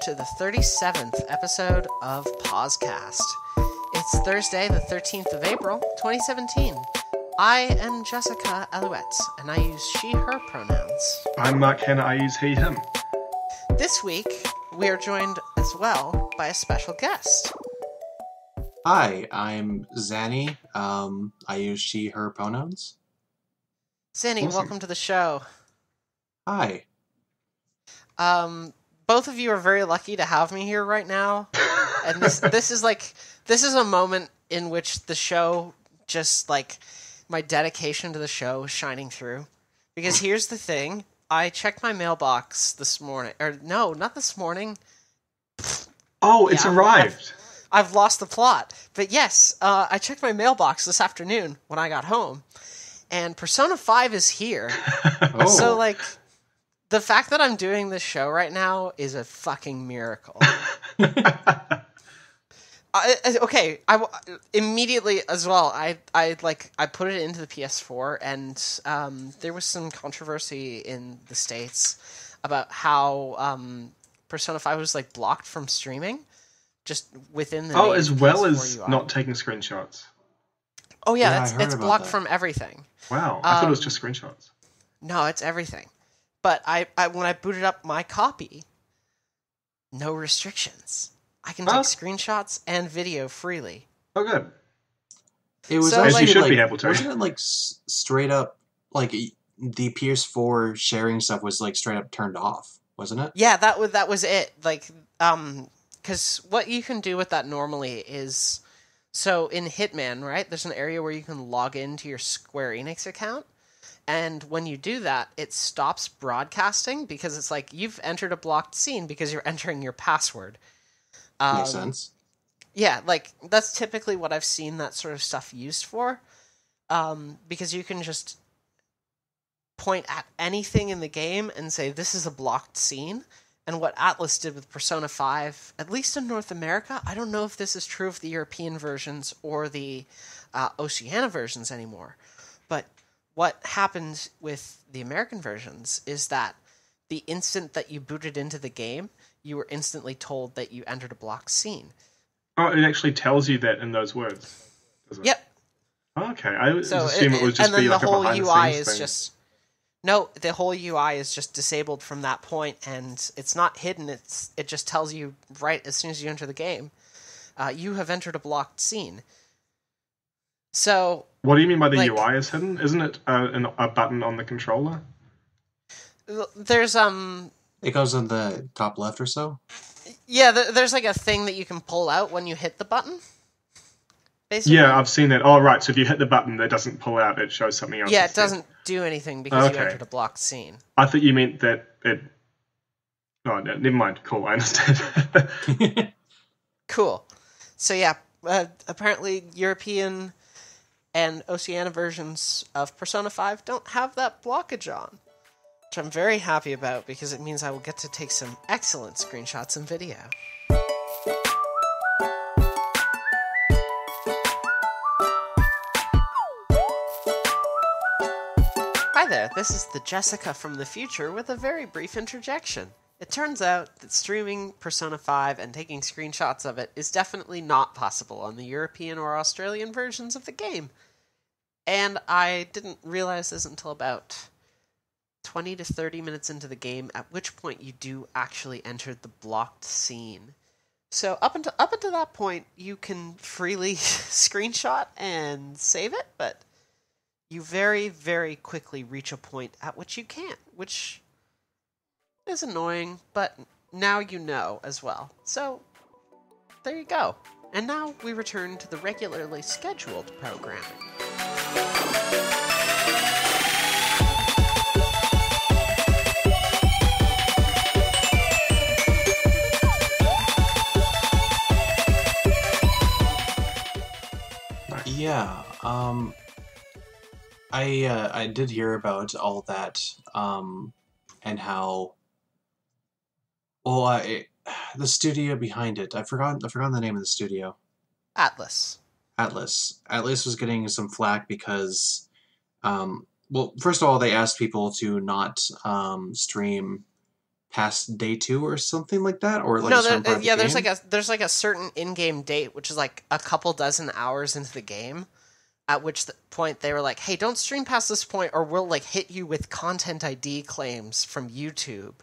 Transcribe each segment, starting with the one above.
to the 37th episode of PauseCast. It's Thursday, the 13th of April, 2017. I am Jessica Alouette, and I use she, her pronouns. I'm Mark Hanna, I use he, him. This week, we are joined as well by a special guest. Hi, I'm Zanni. I use she, her pronouns. Zanni, Awesome. welcome to the show. Hi. Both of you are very lucky to have me here right now. And this is a moment in which the show just, like, my dedication to the show is shining through. Because here's the thing. I checked my mailbox this morning. Or, no, not this morning. Oh, it's arrived. I've lost the plot. But yes, I checked my mailbox this afternoon when I got home. And Persona 5 is here. Oh. So, like, the fact that I'm doing this show right now is a fucking miracle. Immediately as well, I put it into the PS4, and there was some controversy in the States about how Persona 5 was, like, blocked from streaming just within the As well PS4 as UI. not taking screenshots. Oh yeah, Yeah, I heard it's about blocked that. from everything. Wow, I thought it was just screenshots. No, it's everything. But I when I booted up my copy, no restrictions. I can take Oh. screenshots and video freely. Oh, good. It was So, As actually, you should like, be able to. wasn't it like straight up, like the PS4 sharing stuff was like straight up turned off, wasn't it? Yeah, that was it. Like, because what you can do with that normally is, so in Hitman, right? There's an area where you can log into your Square Enix account, and when you do that, it stops broadcasting because it's like you've entered a blocked scene because you're entering your password. Makes sense. Yeah, like, that's typically what I've seen that sort of stuff used for, because you can just point at anything in the game and say, this is a blocked scene. And what Atlas did with Persona 5, at least in North America, I don't know if this is true of the European versions or the Oceania versions anymore, but what happened with the American versions is that the instant that you booted into the game, you were instantly told that you entered a blocked scene. Oh, it actually tells you that in those words. Does it? Yep. Oh, okay, I So assume it would just and then be like the a whole behind the UI scenes is thing. just no. The whole UI is just disabled from that point, and it's not hidden. It just tells you right as soon as you enter the game, you have entered a blocked scene. So What do you mean by the like- UI is hidden? Isn't it a button on the controller? there's It goes on the top left or so. there's like a thing that you can pull out when you hit the button. Basically. Yeah, I've seen that. Oh, right, so if you hit the button, it doesn't pull out, it shows something else. Yeah, it instead. doesn't do anything because you Okay. entered a blocked scene. I thought you meant that it... Oh, no, never mind. Cool, I understand. Cool. So yeah, apparently European and Oceania versions of Persona 5 don't have that blockage on, which I'm very happy about because it means I will get to take some excellent screenshots and video. Hi there, this is the Jessica from the future with a very brief interjection. It turns out that streaming Persona 5 and taking screenshots of it is definitely not possible on the European or Australian versions of the game. And I didn't realize this until about 20 to 30 minutes into the game, at which point you do actually enter the blocked scene. So up until that point, you can freely screenshot and save it, but you very, very quickly reach a point at which you can't, which is annoying, but now you know as well. So, there you go. And now we return to the regularly scheduled programming. Yeah. I did hear about all that, and how. Well, the studio behind it. I've forgotten the name of the studio. Atlas. Atlas. Atlas was getting some flack because, well, first of all, they asked people to not stream past day 2 or something like that, or like No, a certain part of the there's game? there's like a certain in-game date, which is like a couple dozen hours into the game, at which point they were like, "Hey, don't stream past this point, or we'll like hit you with content ID claims from YouTube."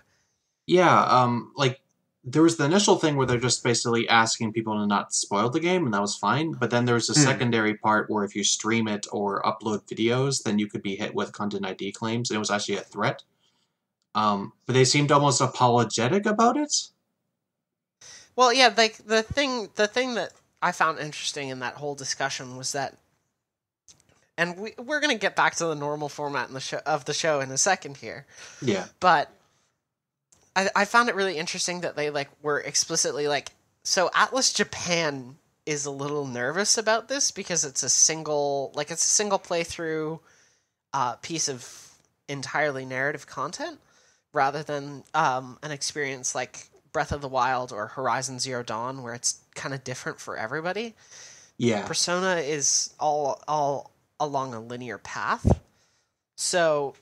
Yeah, like there was the initial thing where they're just basically asking people to not spoil the game, and that was fine. But then there's a secondary part where if you stream it or upload videos, then you could be hit with content ID claims, and it was actually a threat. But they seemed almost apologetic about it. Well, yeah, like the thing that I found interesting in that whole discussion was that, and we're gonna get back to the normal format in the show in a second here. Yeah. But I found it really interesting that they like were explicitly like, so Atlas Japan is a little nervous about this because it's a single playthrough piece of entirely narrative content rather than an experience like Breath of the Wild or Horizon Zero Dawn where it's kind of different for everybody. Yeah. Persona is all along a linear path. So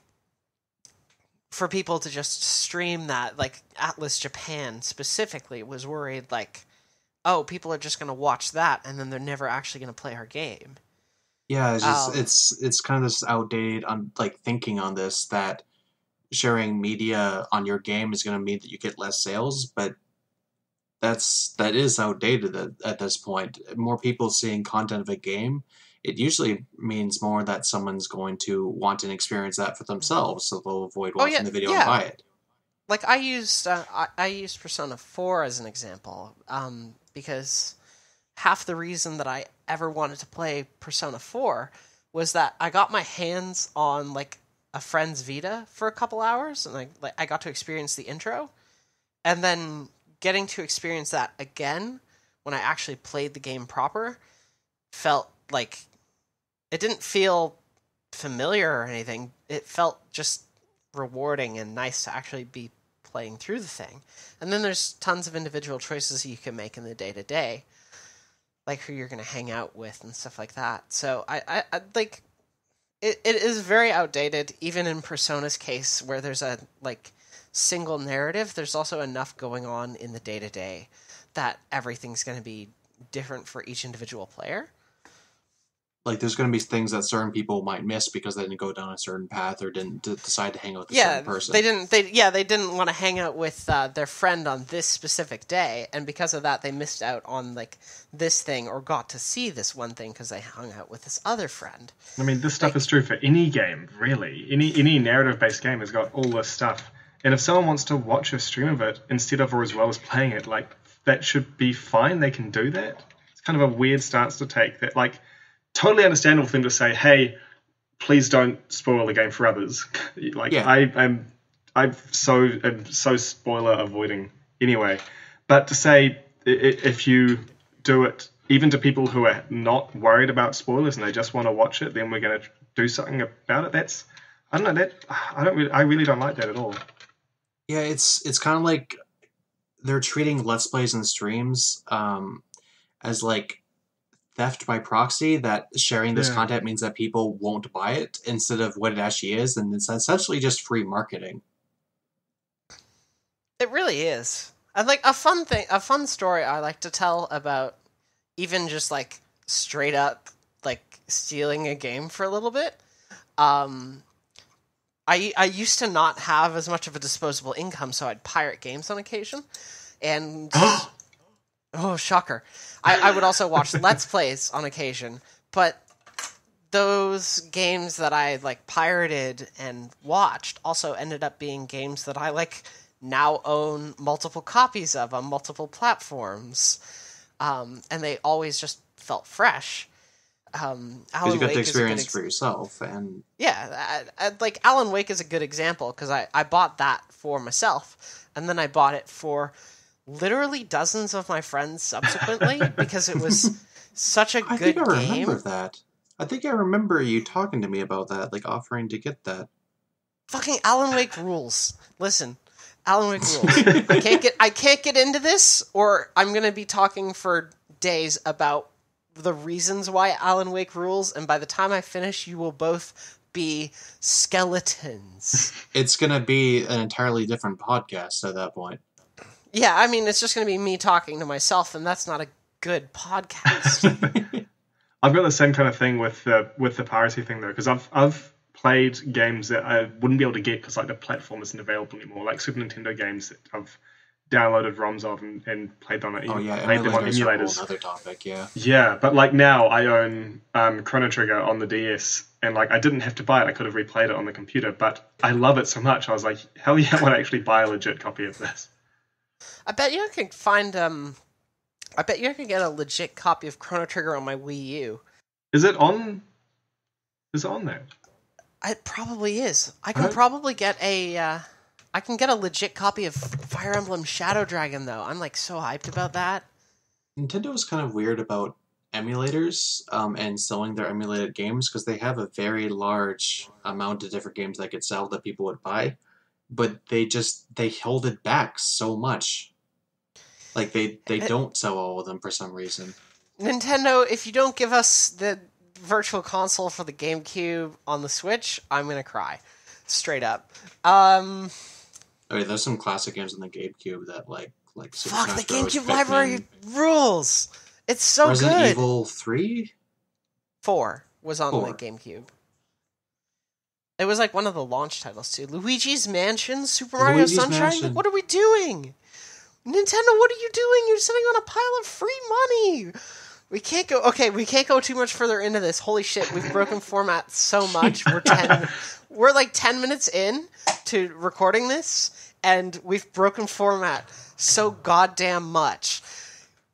for people to just stream that, like Atlas Japan specifically was worried like, oh, people are just going to watch that and then they're never actually going to play our game. Yeah, it's just, it's kind of this outdated like thinking on this, that sharing media on your game is going to mean that you get less sales, but that is outdated at this point. More people seeing content of a game, it usually means more that someone's going to want and experience that for themselves, so they'll avoid watching the video and buy it. Like I used Persona 4 as an example, because half the reason that I ever wanted to play Persona 4 was that I got my hands on like a friend's Vita for a couple hours, and I got to experience the intro, and then getting to experience that again when I actually played the game proper felt like it didn't feel familiar or anything. It felt just rewarding and nice to actually be playing through the thing. And then there's tons of individual choices you can make in the day-to-day, like who you're going to hang out with and stuff like that. So I like it is very outdated, even in Persona's case, where there's a like single narrative. There's also enough going on in the day-to-day that everything's going to be different for each individual player. Like, there's going to be things that certain people might miss because they didn't go down a certain path or didn't decide to hang out with a certain person. They didn't want to hang out with their friend on this specific day, and because of that, they missed out on like this thing or got to see this one thing because they hung out with this other friend. I mean, this stuff is true for any game, really. Any narrative-based game has got all this stuff. And if someone wants to watch a stream of it instead of or as well as playing it, like, that should be fine. They can do that. It's kind of a weird stance to take. That, like, totally understandable thing to say, hey, please don't spoil the game for others. Like, yeah. I'm so spoiler avoiding anyway. But to say, if you do it even to people who are not worried about spoilers and they just want to watch it, then we're going to do something about it. I really don't like that at all. Yeah, it's kind of like they're treating Let's Plays and streams as like theft by proxy, that sharing this content means that people won't buy it instead of what it actually is, and it's essentially just free marketing. It really is. Like a fun story I like to tell about even just like straight up like stealing a game for a little bit. I used to not have as much of a disposable income, so I'd pirate games on occasion, and oh, shocker. I would also watch Let's Plays on occasion, but those games that I like pirated and watched also ended up being games that I like now own multiple copies of on multiple platforms, and they always just felt fresh. Alan you got Wake the experience for yourself, and like Alan Wake is a good example because I bought that for myself, and then I bought it for literally dozens of my friends subsequently because it was such a good game. I remember that. I think I remember you talking to me about that, like offering to get that. Fucking Alan Wake rules. Listen, Alan Wake rules. I can't get into this, or I'm gonna be talking for days about the reasons why Alan Wake rules, and by the time I finish, you will both be skeletons. It's going to be an entirely different podcast at that point. Yeah, I mean, it's just going to be me talking to myself, and that's not a good podcast. I've got the same kind of thing with the piracy thing though, because I've played games that I wouldn't be able to get because like the platform isn't available anymore, like Super Nintendo games that I've downloaded ROMs of and played on it. Oh yeah, played them on emulators. Another topic, yeah. Yeah, but like now I own Chrono Trigger on the DS, and like I didn't have to buy it. I could have replayed it on the computer, but I love it so much. I was like, hell yeah, I want to actually buy a legit copy of this. I bet you I could find I bet you I could get a legit copy of Chrono Trigger on my Wii U. Is it on? Is it on there? It probably is. I can probably get I can get a legit copy of Fire Emblem Shadow Dragon though. I'm like so hyped about that. Nintendo is kind of weird about emulators and selling their emulated games because they have a very large amount of different games that could sell that people would buy, but they hold it back so much. Like they don't sell all of them for some reason. Nintendo, if you don't give us the Virtual Console for the GameCube on the Switch, I'm gonna cry, straight up. Okay, there's some classic games on the GameCube that like Super fuck Smash the Bros. GameCube library rules. It's so Resident good. Evil 3? 4 was on the GameCube. It was like one of the launch titles too. Luigi's Mansion, Super Mario Sunshine. Mansion. What are we doing? Nintendo, what are you doing? You're sitting on a pile of free money. We can't go too much further into this. Holy shit, we've broken format so much. We're like 10 minutes in to recording this, and we've broken format so goddamn much.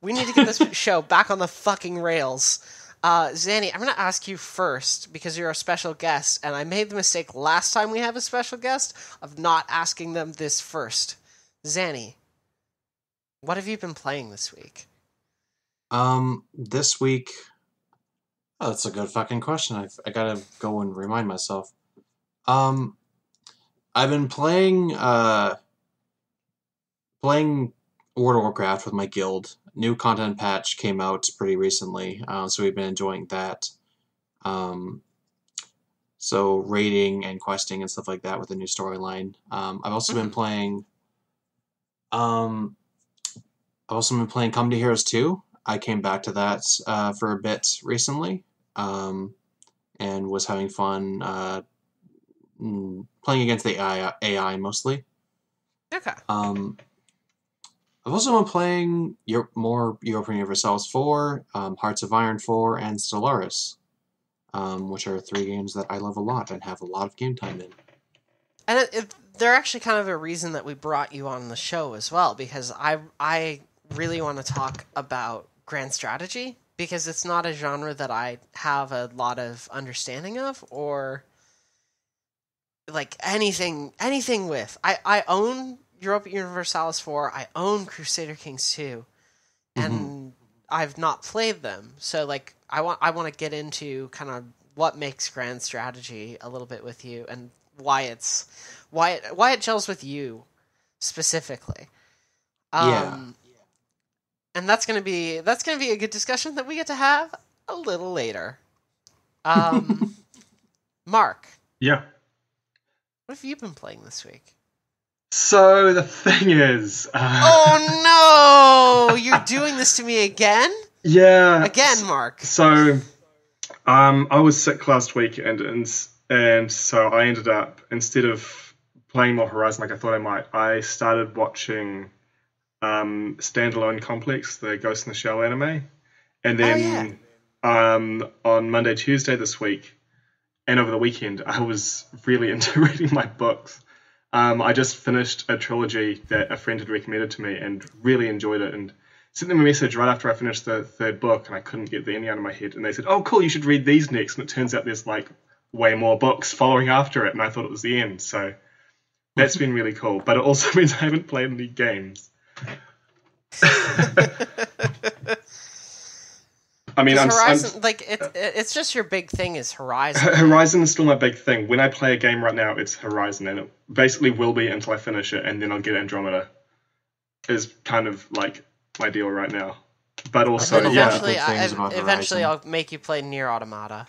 We need to get this show back on the fucking rails. Zanni, I'm going to ask you first, because you're a special guest, and I made the mistake last time we have a special guest of not asking them this first. Zanni, what have you been playing this week? This week... Oh, that's a good fucking question. I gotta go and remind myself. I've been playing World of Warcraft with my guild. New content patch came out pretty recently, so we've been enjoying that. So raiding and questing and stuff like that with a new storyline. I've also been playing Come to Heroes 2. I came back to that for a bit recently, and was having fun playing against the AI mostly. Okay. I've also been playing more European Universalis 4, Hearts of Iron 4, and Stellaris, which are 3 games that I love a lot and have a lot of game time in. And they're actually kind of a reason that we brought you on the show as well, because I really want to talk about grand strategy, because it's not a genre that I have a lot of understanding of, or like anything with. I own Europa Universalis 4, I own Crusader Kings 2, and I've not played them. So like I want to get into kind of what makes grand strategy a little bit with you, and why it gels with you specifically. And that's gonna be a good discussion that we get to have a little later. Mark. Yeah. What have you been playing this week? So the thing is... Oh no! You're doing this to me again? Yeah. Again, Mark. So, I was sick last week, and so I ended up, instead of playing more Horizon like I thought I might, I started watching Standalone Complex, the Ghost in the Shell anime. And then on Monday, Tuesday this week, and over the weekend, I was really into reading my books. I just finished a trilogy that a friend had recommended to me and really enjoyed it, and sent them a message right after I finished the third book, and I couldn't get the ending out of my head, and they said, oh cool, you should read these next, and it turns out there's like way more books following after it, and I thought it was the end, so that's been really cool, but it also means I haven't played any games. I mean, Horizon, it's just your big thing is Horizon. Horizon is still my big thing. When I play a game right now, it's Horizon, and it basically will be until I finish it, and then I'll get Andromeda. Is kind of like my deal right now. But also, eventually I'll make you play Nier Automata.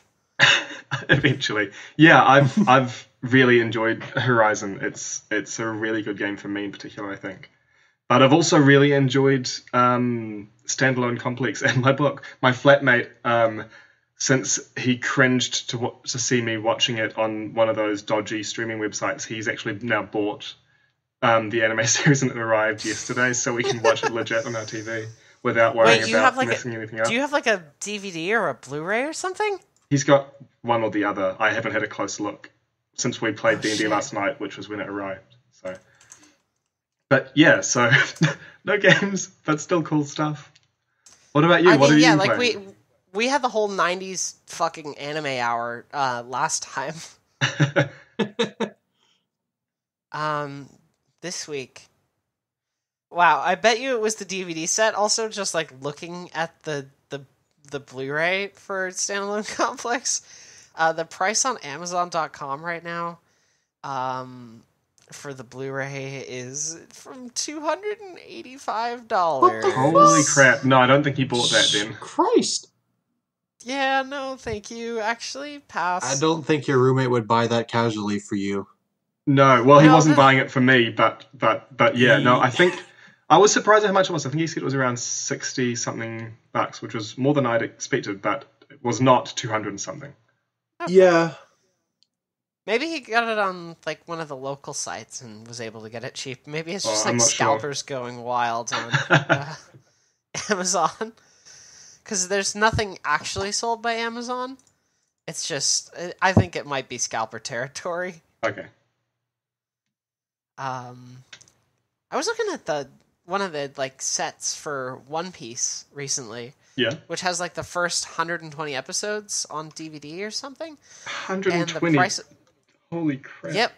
eventually. Yeah, I've really enjoyed Horizon. It's a really good game for me in particular, I think. But I've also really enjoyed Standalone Complex and my book. My flatmate, since he cringed to see me watching it on one of those dodgy streaming websites, he's actually now bought the anime series and it arrived yesterday, so we can watch it legit on our TV without worrying about messing anything up. Do you have like a DVD or a Blu-ray or something? He's got one or the other. I haven't had a close look since we played D&D last night, which was when it arrived. So, but yeah, so no games, but still cool stuff. What about you? What have you been playing? We had the whole 90s fucking anime hour last time. This week. Wow, I bet you it was the DVD set. Also, just like looking at the Blu-ray for Standalone Complex, the price on Amazon.com right now for the Blu-ray is from $285. Holy crap! No, I don't think he bought that then. Christ. Yeah, no, thank you. Actually, pass. I don't think your roommate would buy that casually for you. No, well, he wasn't buying it for me, but yeah, no, I think I was surprised at how much it was. I think he said it was around 60 something bucks, which was more than I'd expected, but it was not 200 and something. Okay. Yeah. Maybe he got it on like one of the local sites and was able to get it cheap. Maybe it's just like scalpers going wild on Amazon. Because there's nothing actually sold by Amazon. It's just, I think it might be scalper territory. Okay. I was looking at one of the like sets for One Piece recently. Yeah. Which has like the first 120 episodes on DVD or something. 120. Holy crap. Yep.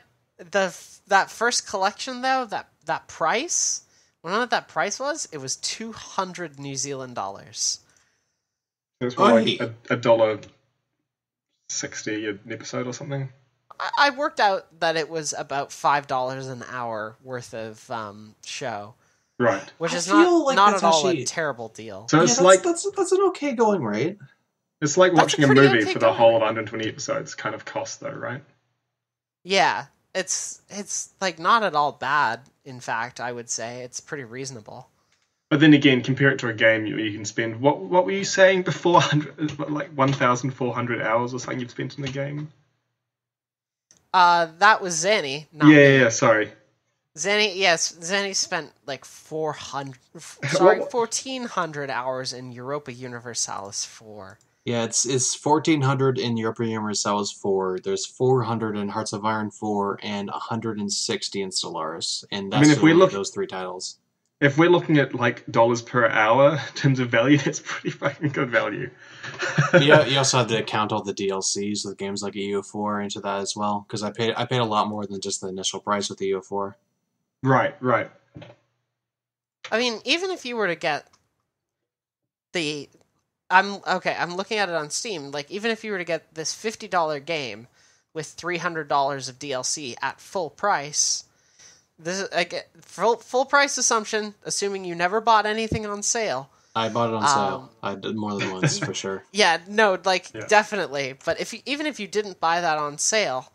That first collection though, that price, what that price was, it was 200 New Zealand dollars. It's like $1.60 an episode or something. I worked out that it was about $5 an hour worth of show. Right. Which is not at all a terrible deal. So it's that's an okay going rate. It's like watching a movie for the whole of 120 episodes kind of cost though, right? Yeah. It's like not at all bad, in fact, I would say. It's pretty reasonable. But then again, compare it to a game you can spend. What were you saying before? Like 1,400 hours or something you've spent in the game? That was Zanni. Yeah, sorry. Zanni spent like 1,400 hours in Europa Universalis 4. Yeah, it's 1,400 in Europa Universalis 4. There's 400 in Hearts of Iron 4 and 160 in Stellaris. And that's if we look those three titles. If we're looking at like dollars per hour in terms of value, that's pretty fucking good value. Yeah, you also have to count all the DLCs with games like EU4 into that as well, because I paid a lot more than just the initial price with EU4. Right. I mean, even if you were to get I'm looking at it on Steam. Like, even if you were to get this $50 game with $300 of DLC at full price. This is like full price assumption, assuming you never bought anything on sale. I bought it on sale. I did more than once for sure. Yeah, no, definitely. But even if you didn't buy that on sale,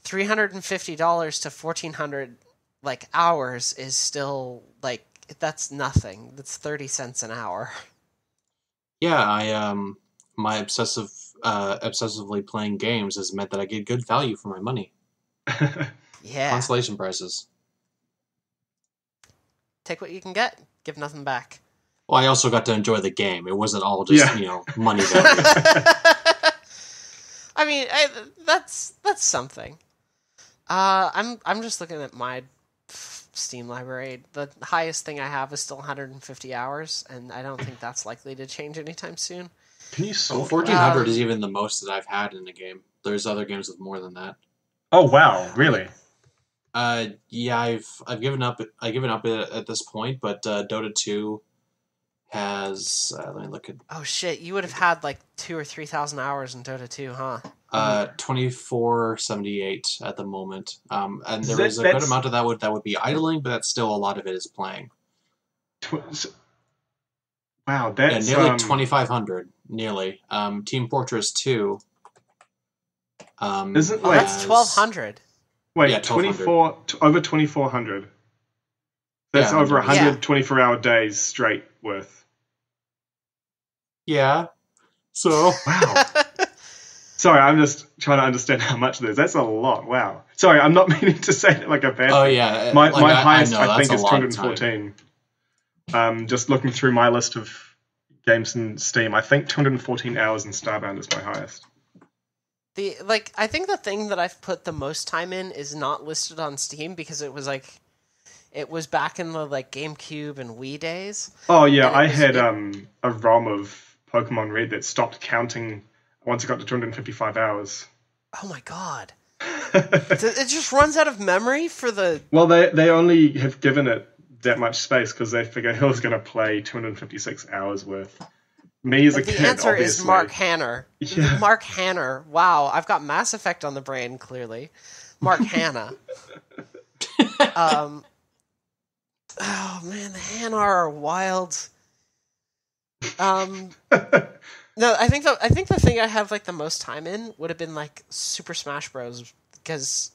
$350 to $1,400 hours is still that's nothing. That's 30 cents an hour. Yeah, my obsessively playing games has meant that I get good value for my money. Yeah. Consolation prices. Take what you can get. Give nothing back. Well, I also got to enjoy the game. It wasn't all just money value. I mean, that's something. I'm just looking at my Steam library. The highest thing I have is still 150 hours, and I don't think that's likely to change anytime soon. Can you sort 1,400 is even the most that I've had in a game. There's other games with more than that. Oh wow, really? Yeah, I've given up. I've given up at this point, but Dota 2 has. Let me look at. Oh shit! You would have had 2,000 or 3,000 hours in Dota 2, huh? 2478 at the moment. And there is a good amount of that would be idling, but that's still a lot of it is playing. Wow, that's nearly 2,500. Nearly. Team Fortress 2 Isn't that's 1,200. Wait, Yeah, 24 over 2,400. That's Yeah, over 100. 124-hour days straight worth. Yeah. So Wow. Sorry, I'm just trying to understand how much it is. That's a lot. Wow. Sorry, I'm not meaning to say it like a bad thing. yeah, My like, highest, I know, I think, that's is a lot of time. 214. Just looking through my list of games in Steam, I think 214 hours in Starbound is my highest. I think the thing that I've put the most time in is not listed on Steam because it was back in the GameCube and Wii days. Oh yeah, I had a ROM of Pokemon Red that stopped counting once it got to 255 hours. Oh my god. It just runs out of memory for the... Well, they only have given it that much space because they figure who's going to play 256 hours worth. Me as a kid, the answer obviously. is Mark Hanna. Yeah. Mark Hanna. Wow, I've got Mass Effect on the brain, clearly. Mark Hanna. Oh man, the Hanna are wild. No, I think the thing I have the most time in would have been Super Smash Bros. Because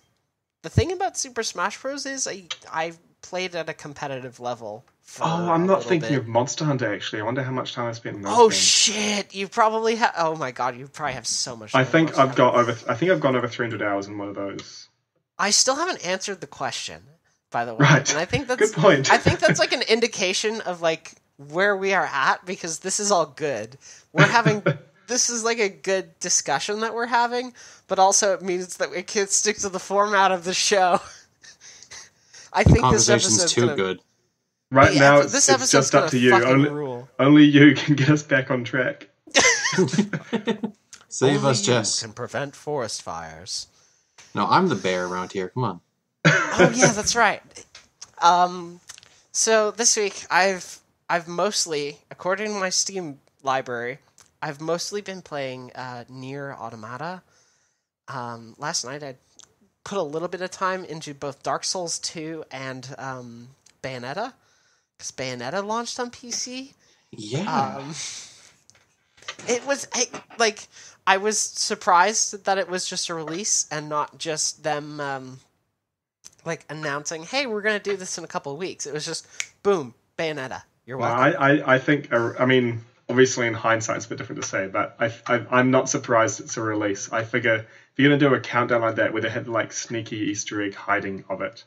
the thing about Super Smash Bros. Is I played at a competitive level. I'm not thinking of Monster Hunter, actually. I wonder how much time I spent in those games. Shit! You probably have... Oh my god, you probably have so much time. I think I've gone over 300 hours in one of those. I still haven't answered the question, by the way. Right. And I think that's... Good point. I think that's an indication of where we are at, because this is all good. We're having... This is a good discussion that we're having, but also it means that we can't stick to the format of the show. I think this episode's too good. Right now, it's just up to you. Only you can get us back on track. Save us, Jess. You can prevent forest fires. No, I'm the bear around here. Come on. Oh yeah, that's right. So this week I've mostly, according to my Steam library, I've mostly been playing Nier Automata. Last night I put a little bit of time into both Dark Souls 2 and Bayonetta. Because Bayonetta launched on PC. Yeah. It was I was surprised that it was just a release and not just them announcing, "Hey, we're gonna do this in a couple of weeks." It was just boom, Bayonetta. You're welcome. I think. I mean, obviously in hindsight, it's a bit different to say, but I'm not surprised it's a release. I figure if you're gonna do a countdown like that, where they had sneaky Easter egg hiding of it,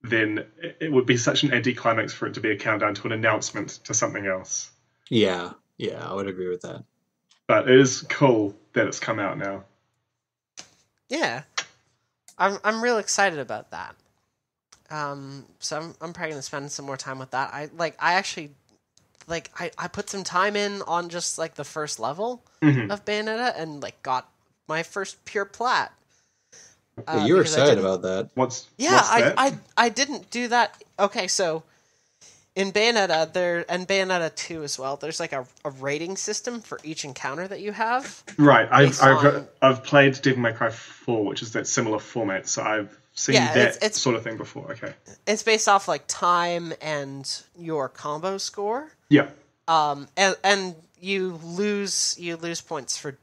then it would be such an anticlimax for it to be a countdown to an announcement to something else. Yeah, I would agree with that. But it is cool that it's come out now. Yeah, I'm real excited about that. So I'm probably gonna spend some more time with that. I actually put some time in on just the first level of Bayonetta and got my first pure plat. You were excited about that. What's that? I didn't do that. Okay, so in Bayonetta and Bayonetta 2 as well, there's a rating system for each encounter that you have. Right. I've played Devil May Cry 4, which is that similar format, so I've seen that sort of thing before. Okay. It's based off time and your combo score. Yeah. And you lose points for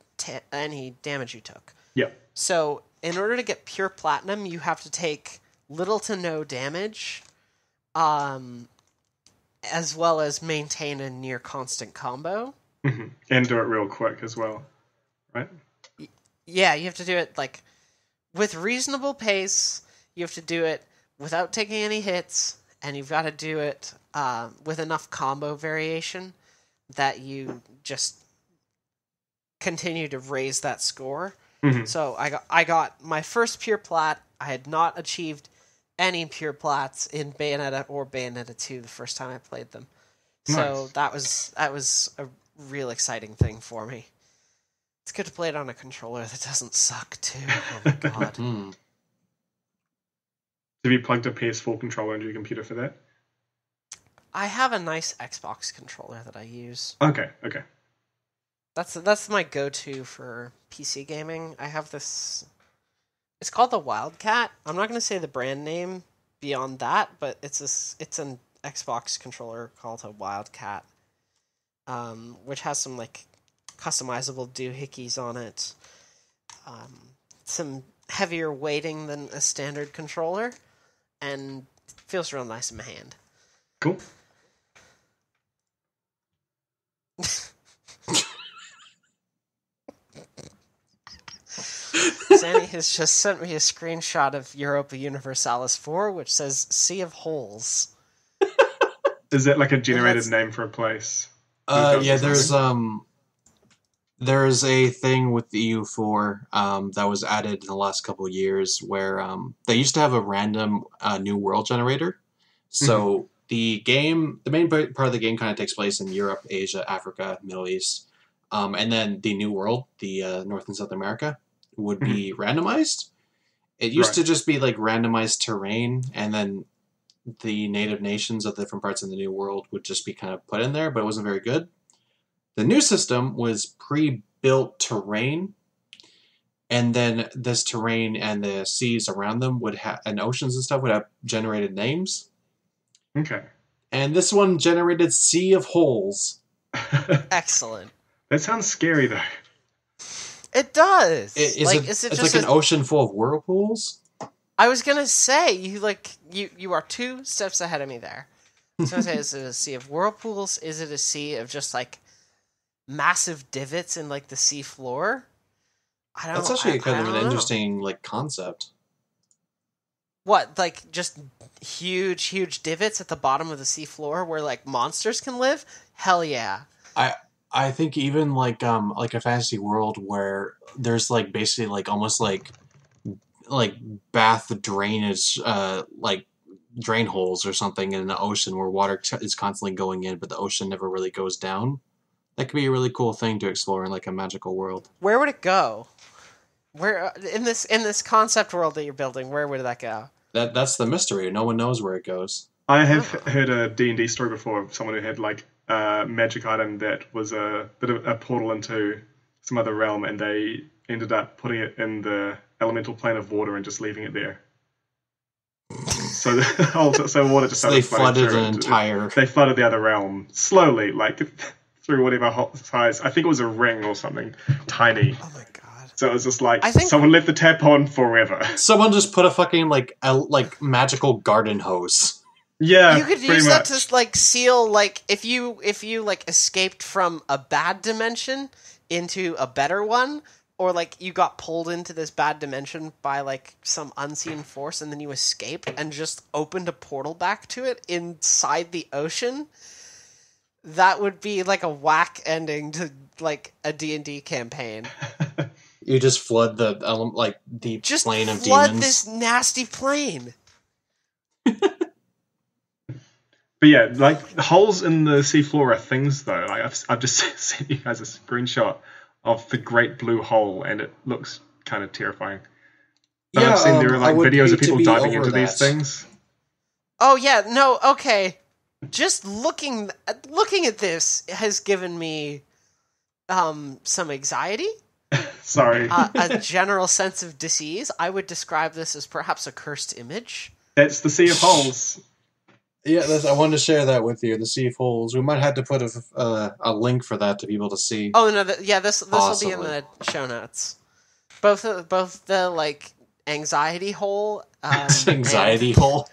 any damage you took. Yeah. So in order to get pure platinum, you have to take little to no damage, as well as maintain a near constant combo. Mm-hmm. And do it real quick as well, right? Yeah, you have to do it with reasonable pace. You have to do it without taking any hits, and you've got to do it with enough combo variation that you just continue to raise that score. Mm-hmm. So I got my first pure plat. I had not achieved any pure plats in Bayonetta or Bayonetta 2 the first time I played them. Nice. So that was a real exciting thing for me. It's good to play it on a controller that doesn't suck too. Oh my god. Have you plugged a PS4 controller into your computer for that? I have a nice Xbox controller that I use. Okay. That's my go-to for PC gaming. I have this... It's called the Wildcat. I'm not going to say the brand name beyond that, but it's an Xbox controller called a Wildcat, which has some customizable doohickeys on it. some heavier weighting than a standard controller, and feels real nice in my hand. Cool. Zanni has just sent me a screenshot of Europa Universalis 4, which says Sea of Holes. Is that like a generated name for a place? Yeah, there's a thing with the EU4 that was added in the last couple of years where they used to have a random new world generator. So the main part of the game kind of takes place in Europe, Asia, Africa, Middle East. And then the new world, the North and South America, would be randomized. It used to just be like randomized terrain, and then the native nations of the different parts of the new world would just be kind of put in there, but it wasn't very good. The new system was pre-built terrain, and then this terrain and the seas around them would have, and oceans and stuff would have generated names. Okay. And this one generated Sea of Holes. Excellent. That sounds scary, though. It does. It's like an ocean full of whirlpools? I was gonna say, you are 2 steps ahead of me there. I was gonna say, is it a sea of whirlpools? Is it a sea of just like massive divots in like the sea floor? I don't. That's actually kind of an know. interesting like concept. What, like just huge divots at the bottom of the sea floor where like monsters can live? Hell yeah. I think even like a fantasy world where there's like basically like almost like bath drainage like drain holes or something in the ocean where water is constantly going in, but the ocean never really goes down. That could be a really cool thing to explore in like a magical world. Where would it go? Where in this concept world that you're building? Where would that go? That's the mystery. No one knows where it goes. I have heard a D&D story before of someone who had like a magic item that was a bit of a portal into some other realm, and they ended up putting it in the elemental plane of water and just leaving it there. So water just started flooded an entire. They flooded the other realm slowly, like through whatever size. I think it was a ring or something tiny. Oh my god! So it was just like someone left the tap on forever. Someone just put a fucking like magical garden hose. Yeah, you could use that to like seal like if you like escaped from a bad dimension into a better one, or like you got pulled into this bad dimension by like some unseen force and then you escaped and just opened a portal back to it inside the ocean. That would be like a whack ending to like a D&D campaign. You just flood the plane of demons. Just flood this nasty plane. But yeah, like holes in the seafloor are things though. Like I've just sent you guys a screenshot of the Great Blue Hole, and it looks kind of terrifying. But yeah, I've seen there are like videos of people diving into these things. Oh yeah, no, okay. Just looking at this has given me some anxiety. Sorry. A general sense of disease. I would describe this as perhaps a cursed image. That's the Sea of Holes. Yeah, I wanted to share that with you. The Sea of Holes. We might have to put a link for that to people to see. Oh no! This will be in the show notes. Both the like anxiety hole. Anxiety hole.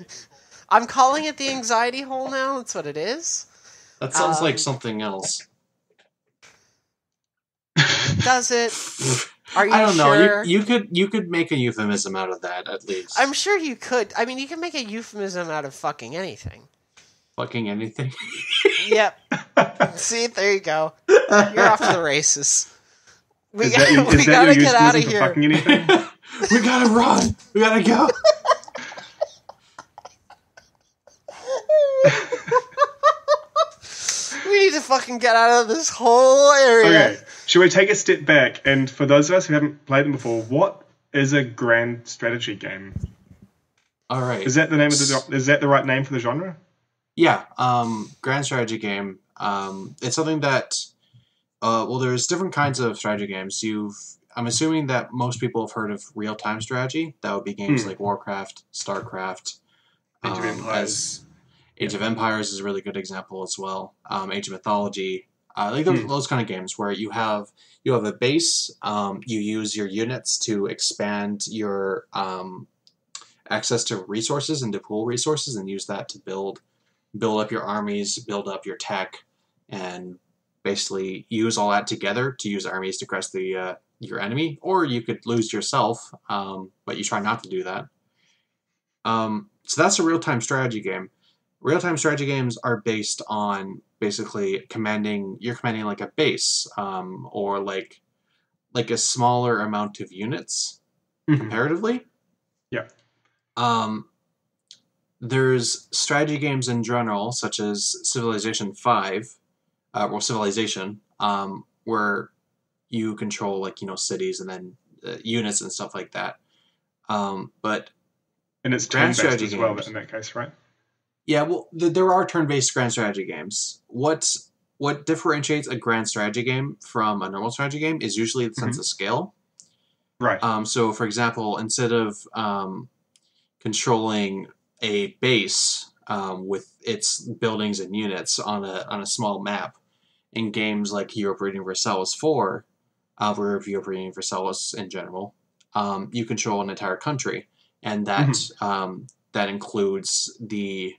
I'm calling it the anxiety hole now. That's what it is. That sounds like something else. Does it? Are you I don't sure? know. You could make a euphemism out of that, at least. I'm sure you could. I mean, you can make a euphemism out of fucking anything. Fucking anything? Yep. See, there you go. You're off to the races. We gotta get out of here. Fucking anything? We gotta run. We gotta go. We need to fucking get out of this whole area. Okay. Should we take a step back? And for those of us who haven't played them before, what is a grand strategy game? All right. Is that the name of is that the right name for the genre? Yeah. Grand strategy game. It's something that there's different kinds of strategy games. I'm assuming that most people have heard of real-time strategy. That would be games like Warcraft, StarCraft, Age of Empires. Age of Empires is a really good example as well. Age of Mythology. Those kind of games where you have a base, you use your units to expand your access to resources and to pool resources, and use that to build up your armies, build up your tech, and basically use all that together to use armies to crush your enemy. Or you could lose yourself, but you try not to do that. So that's a real-time strategy game. Real-time strategy games are based on basically commanding like a base, or like a smaller amount of units comparatively. Yeah. There's strategy games in general, such as Civilization 5, Civilization, where you control cities and then units and stuff like that. But and it's turn-based as well in that case, right? Yeah, well, there are turn-based grand strategy games. What differentiates a grand strategy game from a normal strategy game is usually the sense of scale. Right. So, for example, instead of controlling a base with its buildings and units on a small map, in games like Europa Universalis 4, or Europa Universalis in general, you control an entire country, and that includes the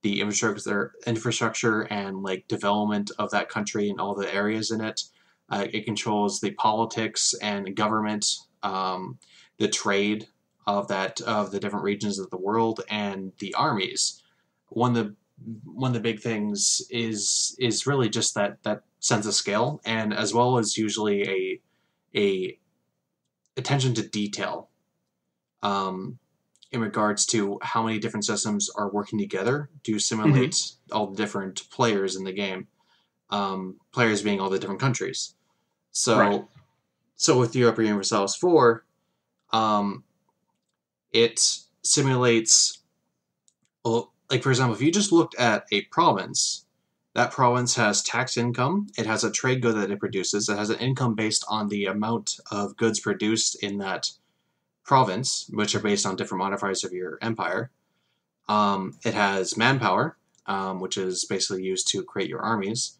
infrastructure and development of that country and all the areas in it. It controls the politics and government, the trade of the different regions of the world, and the armies. One of the big things is really just that sense of scale, and as well as usually a attention to detail. In regards to how many different systems are working together to simulate all the different players in the game. Players being all the different countries. So with Europa Universalis 4, it simulates, for example, if you just looked at a province, that province has tax income, it has a trade good that it produces, it has an income based on the amount of goods produced in that province, which are based on different modifiers of your empire. It has manpower, which is basically used to create your armies.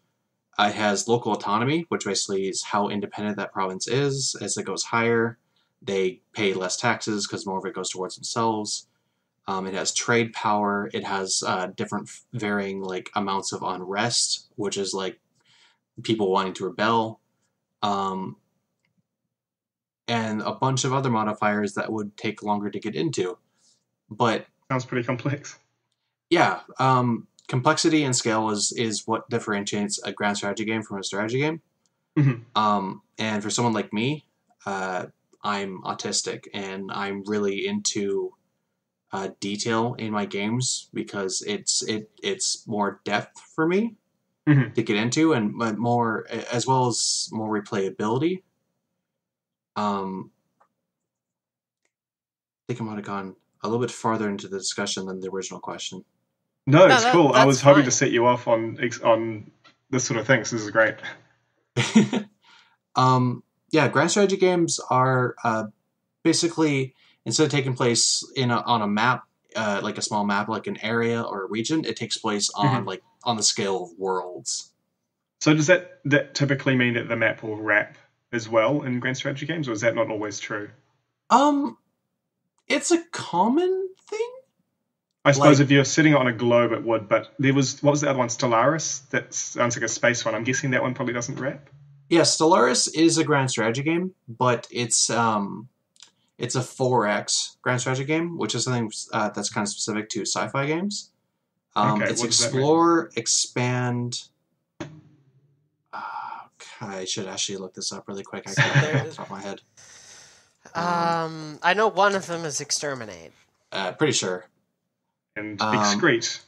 It has local autonomy, which basically is how independent that province is. As it goes higher, they pay less taxes because more of it goes towards themselves. It has trade power. It has different varying amounts of unrest, which is people wanting to rebel. And a bunch of other modifiers that would take longer to get into. But sounds pretty complex. Yeah, complexity and scale is what differentiates a grand strategy game from a strategy game. And for someone like me, I'm autistic, and I'm really into detail in my games because it's more depth for me to get into, and more, as well as more replayability. I think I might have gone a little bit farther into the discussion than the original question. No, it's cool. I was hoping to set you off on this sort of thing, so this is great. Yeah, grand strategy games are basically, instead of taking place on a map, like a small map, like an area or a region, it takes place on on the scale of worlds. So does that typically mean that the map will wrap as well in grand strategy games, or is that not always true? It's a common thing. I suppose if you're sitting on a globe, it would, but there was, what was the other one, Stellaris? That sounds like a space one. I'm guessing that one probably doesn't wrap. Yeah, Stellaris is a grand strategy game, but it's a 4X grand strategy game, which is something that's kind of specific to sci-fi games. It's explore, expand. I should actually look this up really quick. I can't remember off the top of my head. I know one of them is exterminate. Pretty sure. And excrete.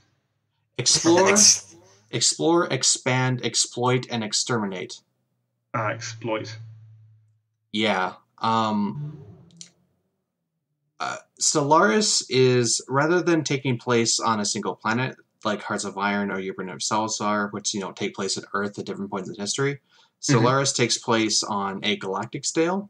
Explore, expand, exploit, and exterminate. Exploit. Yeah. Stellaris is, rather than taking place on a single planet, like Hearts of Iron or Europa Universalis are, which take place at Earth at different points in history, Stellaris takes place on a galactic scale,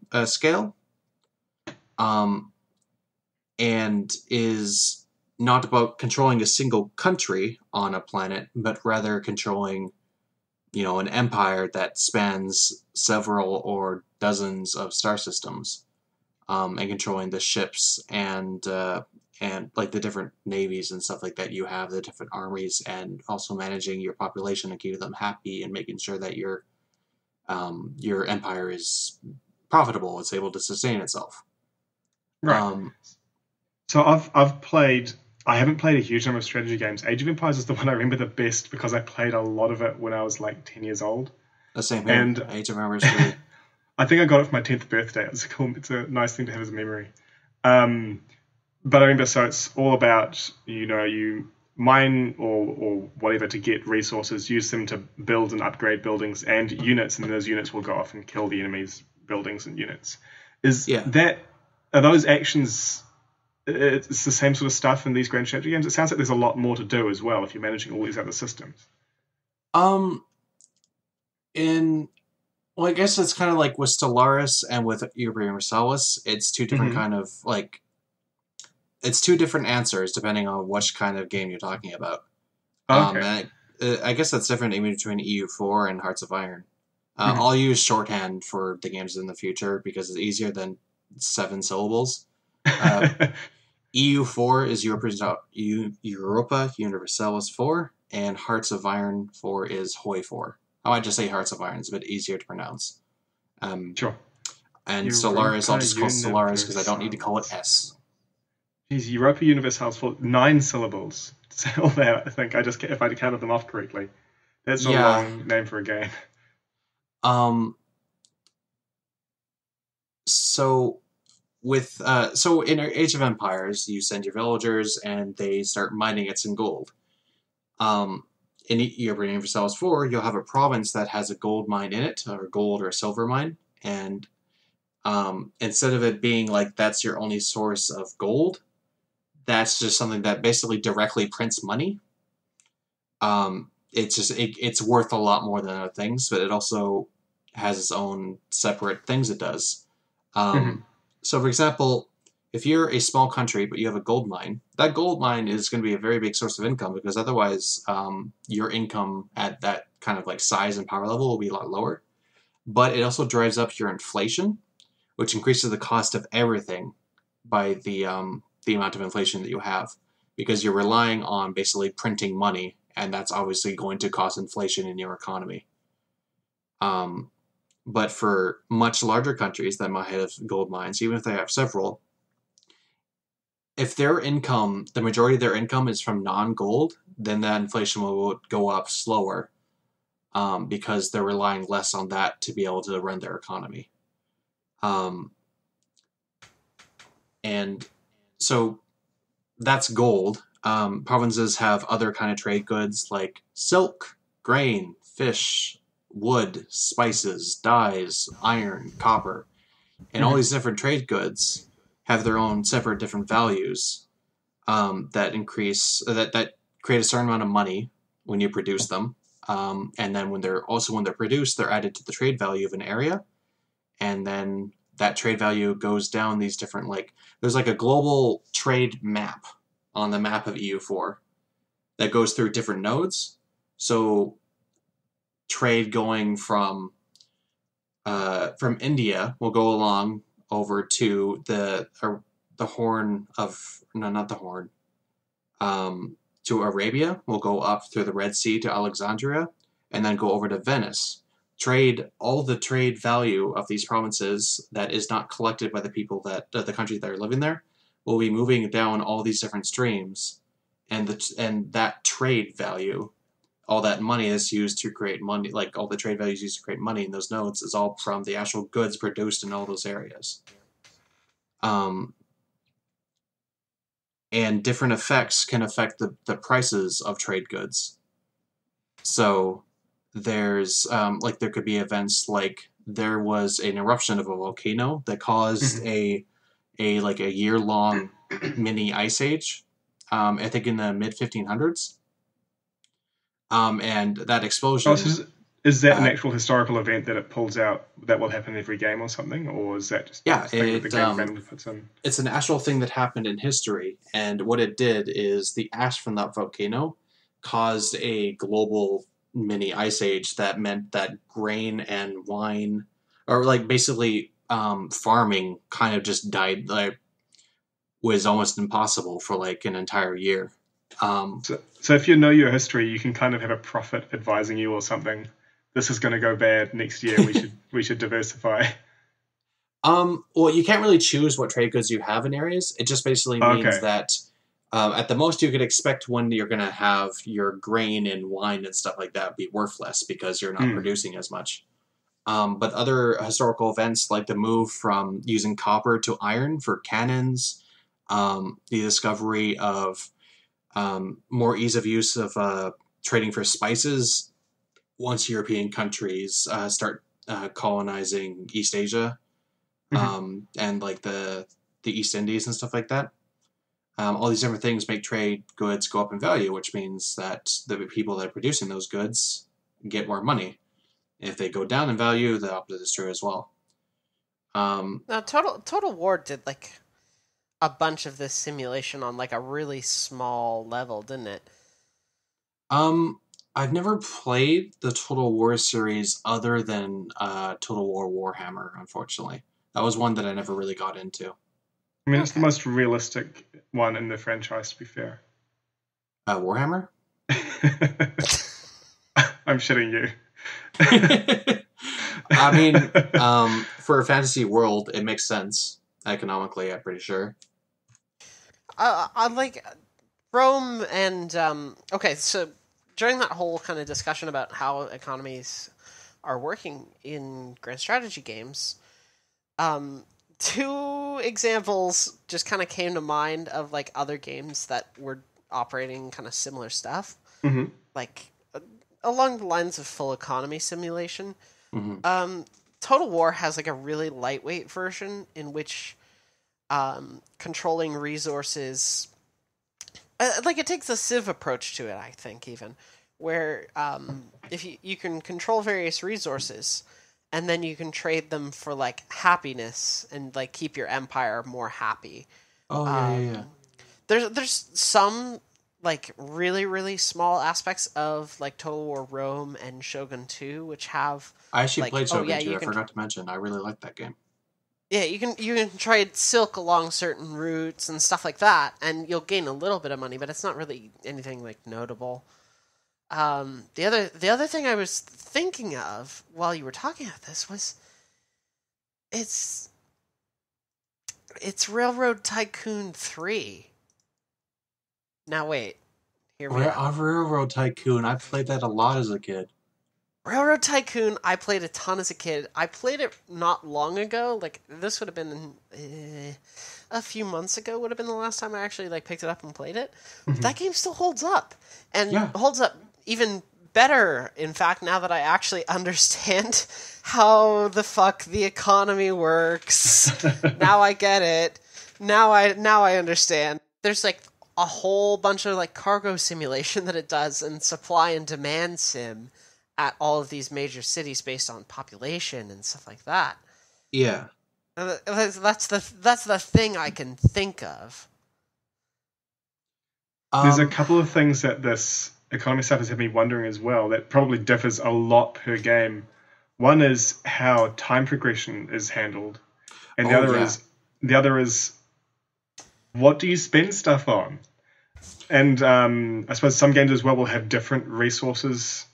and is not about controlling a single country on a planet, but rather controlling an empire that spans several or dozens of star systems, and controlling the ships and like the different navies and stuff like that you have, the different armies, and also managing your population and keeping them happy and making sure that your empire is profitable, it's able to sustain itself. Right. So I haven't played a huge number of strategy games. Age of Empires is the one I remember the best because I played a lot of it when I was like 10 years old. The same here. And Age of Empires 3. I think I got it for my 10th birthday. It's a nice thing to have as a memory. But I remember, so it's all about, you mine or whatever to get resources, use them to build and upgrade buildings and units, and those units will go off and kill the enemy's buildings and units. Are those actions, it's the same sort of stuff in these grand strategy games? It sounds like there's a lot more to do as well if you're managing all these other systems. Well, I guess it's kind of like with Stellaris and with Uber Universalis, it's two different kind of like... It's two different answers depending on which kind of game you're talking about. Okay. I guess that's different even between EU4 and Hearts of Iron. I'll use shorthand for the games in the future because it's easier than 7 syllables. EU4 is Europa Universalis 4, and Hearts of Iron 4 is HOI 4. I might just say Hearts of Iron, it's a bit easier to pronounce. Sure. And Stellaris, I'll just call Stellaris because I don't need to call it S. Geez, Europa Universalis for 9 syllables. So all that, I think, if I counted them off correctly. That's a long name for a game. So in Age of Empires, you send your villagers and they start mining it in gold. In Europa Universalis 4, you'll have a province that has a gold mine in it, or a gold or a silver mine, and instead of it being like that's your only source of gold, that's just something that basically directly prints money. It's worth a lot more than other things, but it also has its own separate things it does. So, for example, if you're a small country but you have a gold mine, that gold mine is going to be a very big source of income because otherwise your income at that kind of like size and power level will be a lot lower. But it also drives up your inflation, which increases the cost of everything by the amount of inflation that you have, because you're relying on basically printing money, and that's obviously going to cause inflation in your economy. But for much larger countries that might have gold mines, even if they have several, if their income, the majority of their income is from non-gold, then that inflation will go up slower because they're relying less on that to be able to run their economy. And so that's gold. Provinces have other kind of trade goods like silk, grain, fish, wood, spices, dyes, iron, copper. And all these different trade goods have their own separate different values that create a certain amount of money when you produce them. And then when they're produced, they're added to the trade value of an area. And then that trade value goes down these different, there's like a global trade map on the map of EU4 that goes through different nodes. So trade going from India will go along over to the Horn of, no, not the Horn, to Arabia. Will go up through the Red Sea to Alexandria and then go over to Venice. All the trade value of these provinces that is not collected by the people the countries that are living there will be moving down all these different streams, and that trade value, all that money is used to create money, like all the trade values used to create money in those nodes is all from the actual goods produced in all those areas. And different effects can affect the prices of trade goods. So there's there could be events like there was an eruption of a volcano that caused a year-long mini ice age, I think in the mid-1500s. And that explosion... Oh, so is that an actual historical event that it pulls out that will happen in every game or something? Or is that just the thing that the game randomly puts in? It's an actual thing that happened in history. And what it did is the ash from that volcano caused a global mini ice age that meant that grain and wine, or like basically farming, kind of just died. Like, was almost impossible for like an entire year. So if you know your history, you can kind of have a prophet advising you or something. This is going to go bad next year. We should diversify. Well, you can't really choose what trade goods you have in areas. It just basically means that at the most you could expect when you're going to have your grain and wine and stuff like that be worthless because you're not producing as much. But other historical events like the move from using copper to iron for cannons, the discovery of more ease of use of trading for spices once European countries start colonizing East Asia, and like the East Indies and stuff like that. All these different things make trade goods go up in value, which means that the people that are producing those goods get more money. If they go down in value, the opposite is true as well. Now, Total War did like a bunch of this simulation on like a really small level, didn't it? I've never played the Total War series other than Total War Warhammer, unfortunately. That was one that I never really got into. I mean, it's the most realistic one in the franchise, to be fair. Warhammer? I'm shitting you. I mean, for a fantasy world, it makes sense economically, I'm pretty sure. I like Rome and okay, so during that whole kind of discussion about how economies are working in grand strategy games, two examples just kind of came to mind of like other games that were operating kind of similar stuff, like along the lines of full economy simulation. Total War has like a really lightweight version in which controlling resources, like it takes a Civ approach to it, I think, even where if you can control various resources and then you can trade them for like happiness and like keep your empire more happy. Yeah. There's some like really, really small aspects of like Total War Rome and Shogun 2 which have I actually like, played Shogun 2. I can, forgot to mention. I really like that game. Yeah, you can trade silk along certain routes and stuff like that, and you'll gain a little bit of money, but it's not really anything like notable. The other thing I was thinking of while you were talking about this was it's Railroad Tycoon 3. Now wait, hear me out. Railroad Tycoon. I played that a lot as a kid. Railroad Tycoon, I played a ton as a kid. I played it not long ago. Like, this would have been a few months ago would have been the last time I actually like picked it up and played it. That game still holds up. And holds up even better, in fact, now that I actually understand how the fuck the economy works. Now I get it. Now I understand. There's like a whole bunch of like cargo simulation that it does and supply and demand sim at all of these major cities based on population and stuff like that. Yeah. That's the thing I can think of. There's a couple of things that this economy stuff has had me wondering as well that probably differs a lot per game. One is how time progression is handled. And the other is what do you spend stuff on? And I suppose some games as well will have different resources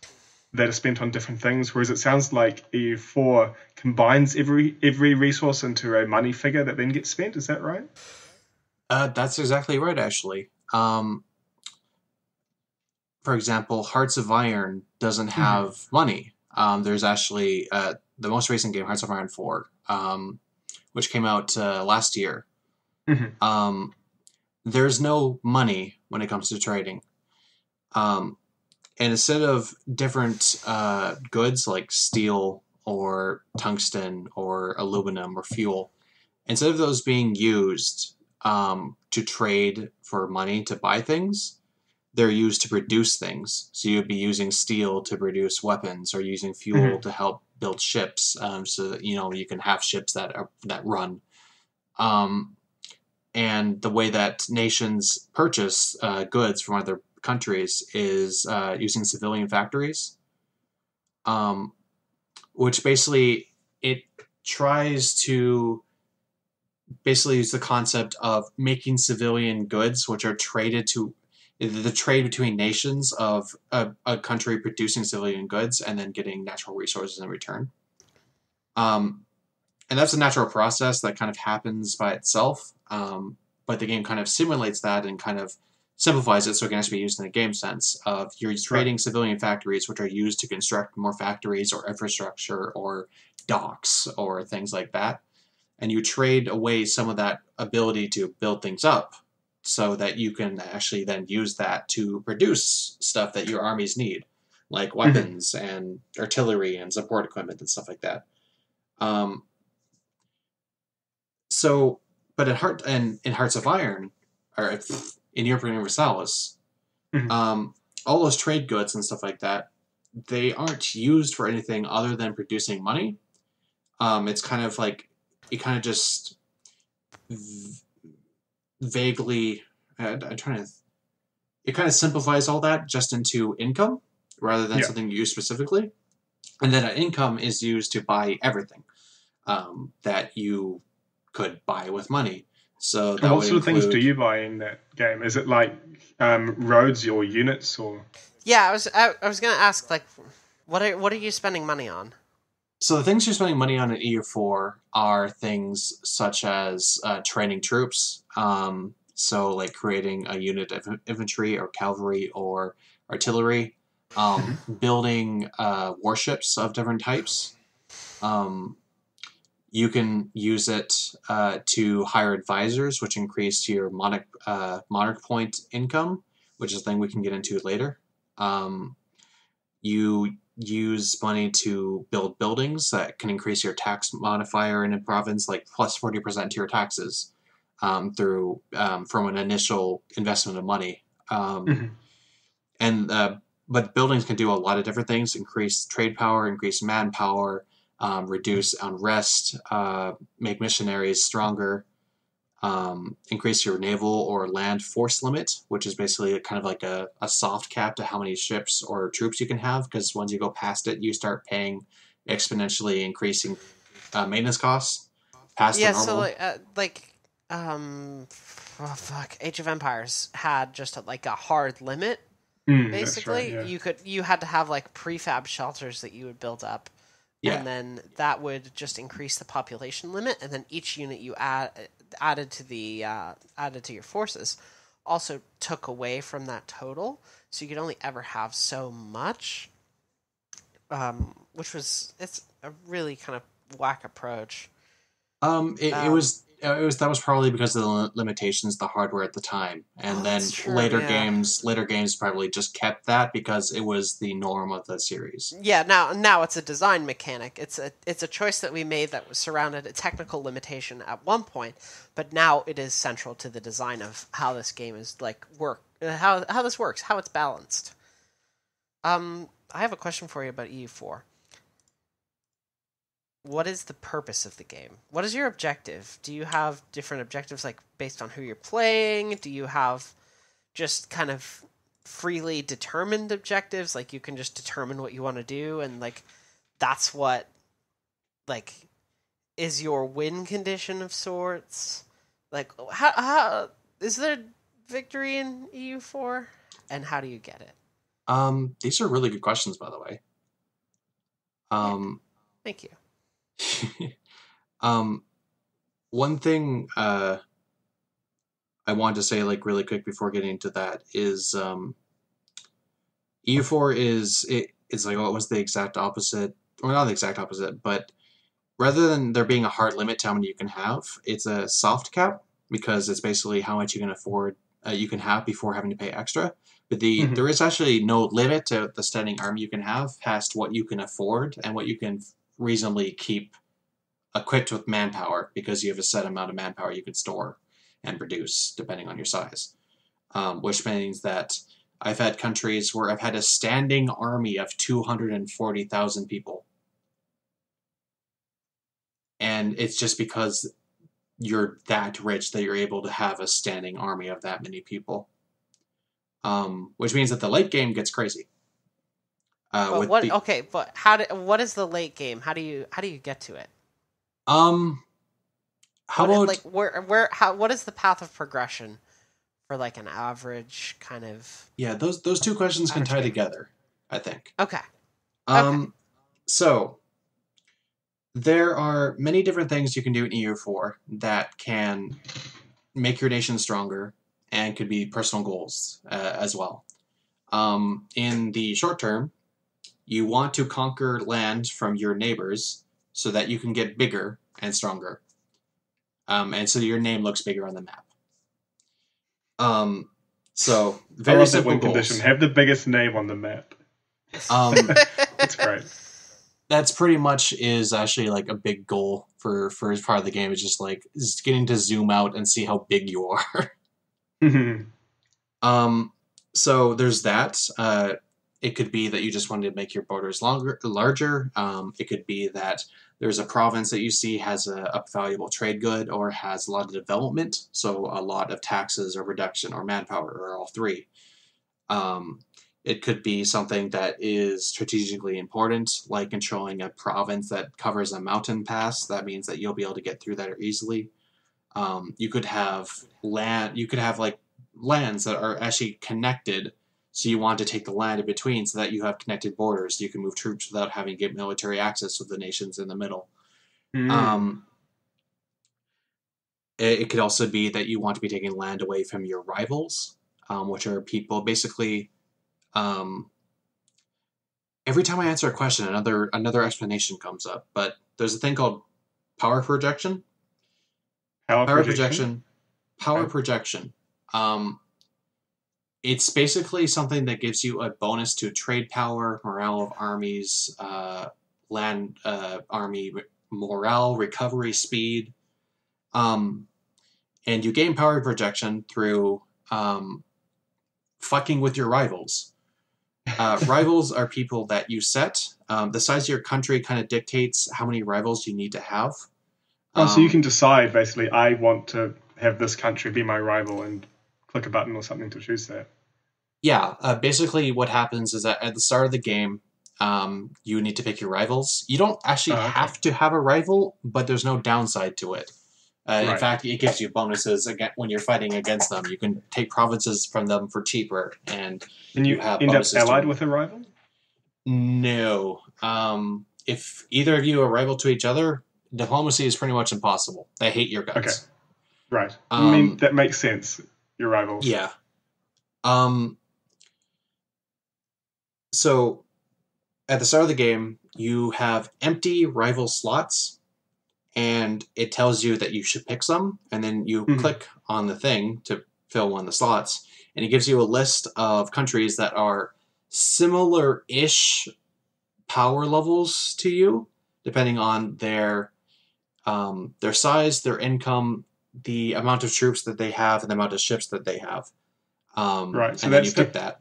that are spent on different things, whereas it sounds like EU4 combines every resource into a money figure that then gets spent. Is that right? That's exactly right, actually. For example, Hearts of Iron doesn't have money. There's actually the most recent game, Hearts of Iron 4, which came out last year. There's no money when it comes to trading. And instead of different goods like steel or tungsten or aluminum or fuel, instead of those being used to trade for money to buy things, they're used to produce things. So you'd be using steel to produce weapons or using fuel to help build ships, so that you can have ships that run. And the way that nations purchase goods from other countries is using civilian factories. which basically it tries to basically use the concept of making civilian goods, which are traded to the trade between nations of a country producing civilian goods and then getting natural resources in return. And that's a natural process that kind of happens by itself, but the game kind of simulates that and kind of simplifies it so it can actually be used in a game sense of you're trading civilian factories, which are used to construct more factories or infrastructure or docks or things like that. And you trade away some of that ability to build things up so that you can actually then use that to produce stuff that your armies need, like weapons and artillery and support equipment and stuff like that. But in Hearts of Iron, or in Europa Universalis, all those trade goods and stuff like that, they aren't used for anything other than producing money. It's kind of like it kind of just vaguely. It kind of simplifies all that just into income rather than something used specifically, and then an income is used to buy everything that you could buy with money. So that what sort of things do you buy in that game? Is it like roads or units or? Yeah, I was gonna ask, like, what are you spending money on? So the things you're spending money on in EU4 are things such as training troops. So like creating a unit of infantry or cavalry or artillery, building warships of different types. You can use it to hire advisors, which increase your monarch point income, which is a thing we can get into later. You use money to build buildings that can increase your tax modifier in a province, like plus 40% to your taxes from an initial investment of money. But buildings can do a lot of different things: increase trade power, increase manpower, reduce unrest, make missionaries stronger, increase your naval or land force limit, which is basically kind of like a soft cap to how many ships or troops you can have, because once you go past it, you start paying exponentially increasing maintenance costs past the normal. Age of Empires had just a hard limit. Basically, you had to have like prefab shelters that you would build up. Yeah. And then that would just increase the population limit, and then each unit you added to your forces also took away from that total, so you could only ever have so much. It's a really kind of whack approach. That was probably because of the limitations of the hardware at the time, and then later games probably just kept that because it was the norm of the series. Yeah, now it's a design mechanic. It's a choice that we made that was surrounded a technical limitation at one point, but now it is central to the design of how this game is how this works, how it's balanced. I have a question for you about EU4. What is the purpose of the game? What is your objective? Do you have different objectives, like based on who you're playing? Do you have just kind of freely determined objectives, like you can just determine what you want to do, and like that's what like is your win condition of sorts? Like how is there victory in EU4, and how do you get it? These are really good questions, by the way. Thank you. One thing I wanted to say, like really quick before getting into that, is EU4 it's like it was the exact opposite, or not the exact opposite, but rather than there being a hard limit to how many you can have, it's a soft cap, because it's basically how much you can afford you can have before having to pay extra. But there is actually no limit to the standing army you can have past what you can afford and what you can reasonably keep equipped with manpower, because you have a set amount of manpower you can store and produce depending on your size. Which means that I've had countries where I've had a standing army of 240,000 people. And it's just because you're that rich that you're able to have a standing army of that many people. Which means that the late game gets crazy. But what? Okay, but what is the late game? How do you get to it? How about like what is the path of progression for like an average kind of? Yeah, those two questions can tie together, I think. Okay. So there are many different things you can do in EU4 that can make your nation stronger and could be personal goals as well. In the short term, you want to conquer land from your neighbors so that you can get bigger and stronger. And so your name looks bigger on the map. So very simple goals. Condition. Have the biggest name on the map. That's great. That's pretty much is actually like a big goal for part of the game. It's just like getting to zoom out and see how big you are. So there's that. It could be that you just wanted to make your borders larger. It could be that there's a province that you see has a valuable trade good or has a lot of development, so a lot of taxes or reduction or manpower or all three. It could be something that is strategically important, like controlling a province that covers a mountain pass. That means that you'll be able to get through that easily. You could have land. You could have like lands that are actually connected. So you want to take the land in between so that you have connected borders. You can move troops without having to get military access with the nations in the middle. It could also be that you want to be taking land away from your rivals, which are people basically. Every time I answer a question, another explanation comes up. But there's a thing called power projection. Power projection. It's basically something that gives you a bonus to trade power, morale of armies, land army morale, recovery speed. And you gain power projection through fucking with your rivals. Rivals are people that you set. The size of your country kind of dictates how many rivals you need to have. So you can decide, basically, I want to have this country be my rival and click a button or something to choose that. Yeah, basically what happens is that at the start of the game, you need to pick your rivals. You don't actually have to have a rival, but there's no downside to it. Right. In fact, it gives you bonuses when you're fighting against them. You can take provinces from them for cheaper, and you have end up allied with a rival? No. If either of you are rival to each other, diplomacy is pretty much impossible. They hate your guts. Okay. Right. I mean, that makes sense. Your rivals. Yeah. So, at the start of the game, you have empty rival slots, and it tells you that you should pick some, and then you click on the thing to fill one of the slots, and it gives you a list of countries that are similar-ish power levels to you, depending on their size, their income, the amount of troops that they have, and the amount of ships that they have. Right. So and then you pick that.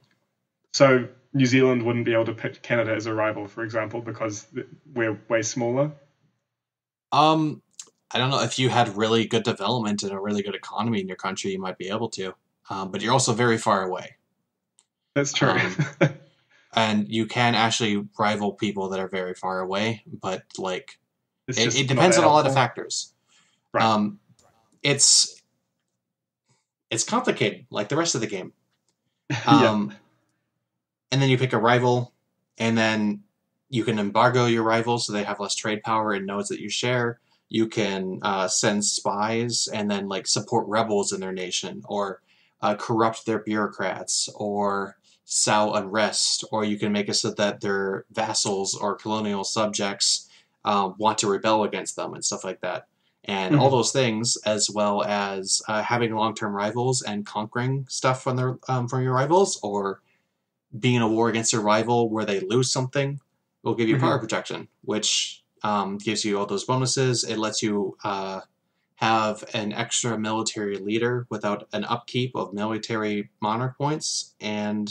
So New Zealand wouldn't be able to pick Canada as a rival, for example, because we're way smaller? I don't know. If you had really good development and a really good economy in your country, you might be able to. But you're also very far away. That's true. And you can actually rival people that are very far away, but like it depends on a lot of factors. Right. It's complicated, like the rest of the game. And then you pick a rival, and then you can embargo your rivals so they have less trade power in nodes that you share. You can send spies and then like support rebels in their nation, or corrupt their bureaucrats, or sow unrest, or you can make it so that their vassals or colonial subjects want to rebel against them and stuff like that. And all those things, as well as having long-term rivals and conquering stuff from your rivals, or being in a war against your rival where they lose something, will give you power projection, which gives you all those bonuses. It lets you have an extra military leader without an upkeep of military monarch points, and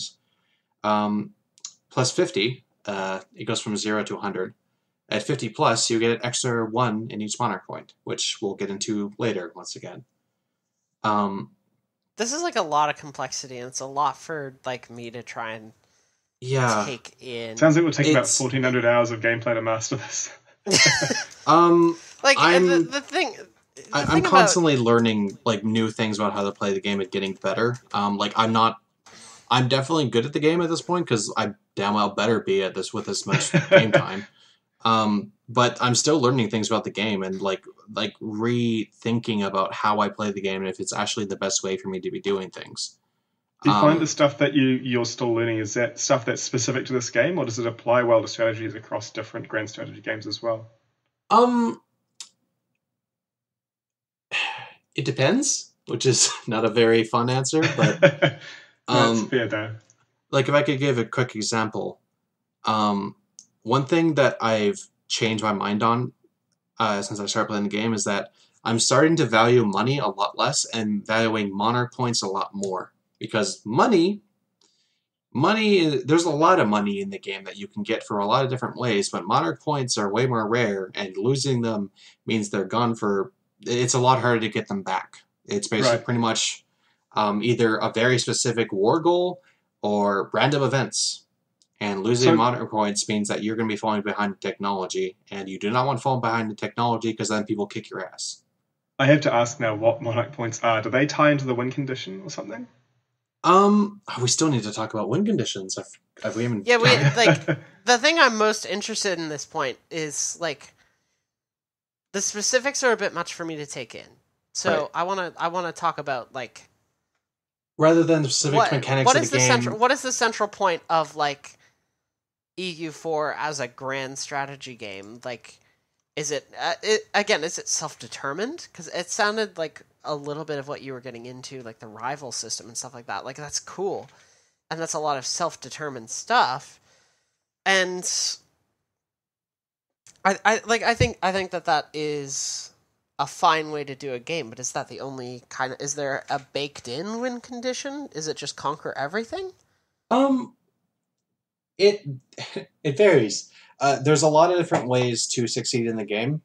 plus 50, it goes from 0 to 100. At 50 plus, you get an extra 1 in each monarch point, which we'll get into later once again. This is like a lot of complexity, and it's a lot for like me to try and take in. Sounds like it will take about 1,400 hours of gameplay to master this. Like I'm constantly learning like new things about how to play the game and getting better. I'm definitely good at the game at this point because I damn well better be at this with this much game time. But I'm still learning things about the game and like rethinking about how I play the game and if it's actually the best way for me to be doing things. Do you find the stuff that you're still learning, is that stuff that's specific to this game, or does it apply well to strategies across different grand strategy games as well? It depends, which is not a very fun answer, but that's fair though. Like if I could give a quick example, one thing that I've changed my mind on since I started playing the game is that I'm starting to value money a lot less and valuing monarch points a lot more. Because money, there's a lot of money in the game that you can get for a lot of different ways, but monarch points are way more rare, and losing them means they're gone for... It's a lot harder to get them back. It's basically pretty much either a very specific war goal or random events. And losing monarch points means that you're going to be falling behind technology, and you do not want to fall behind the technology because then people kick your ass. I have to ask now what monarch points are. Do they tie into the win condition or something? We still need to talk about win conditions. Have we even... Yeah, like the thing I'm most interested in this point is like the specifics are a bit much for me to take in. So I want to talk about like rather than the specific mechanics of the game. What is the central point of like EU4 as a grand strategy game? Like, is it is it self-determined? Because it sounded like a little bit of what you were getting into, like the rival system and stuff like that. Like that's cool, and that's a lot of self-determined stuff. And I think that is a fine way to do a game. But is that the only kind of? Is there a baked-in win condition? Is it just conquer everything? It varies. There's a lot of different ways to succeed in the game.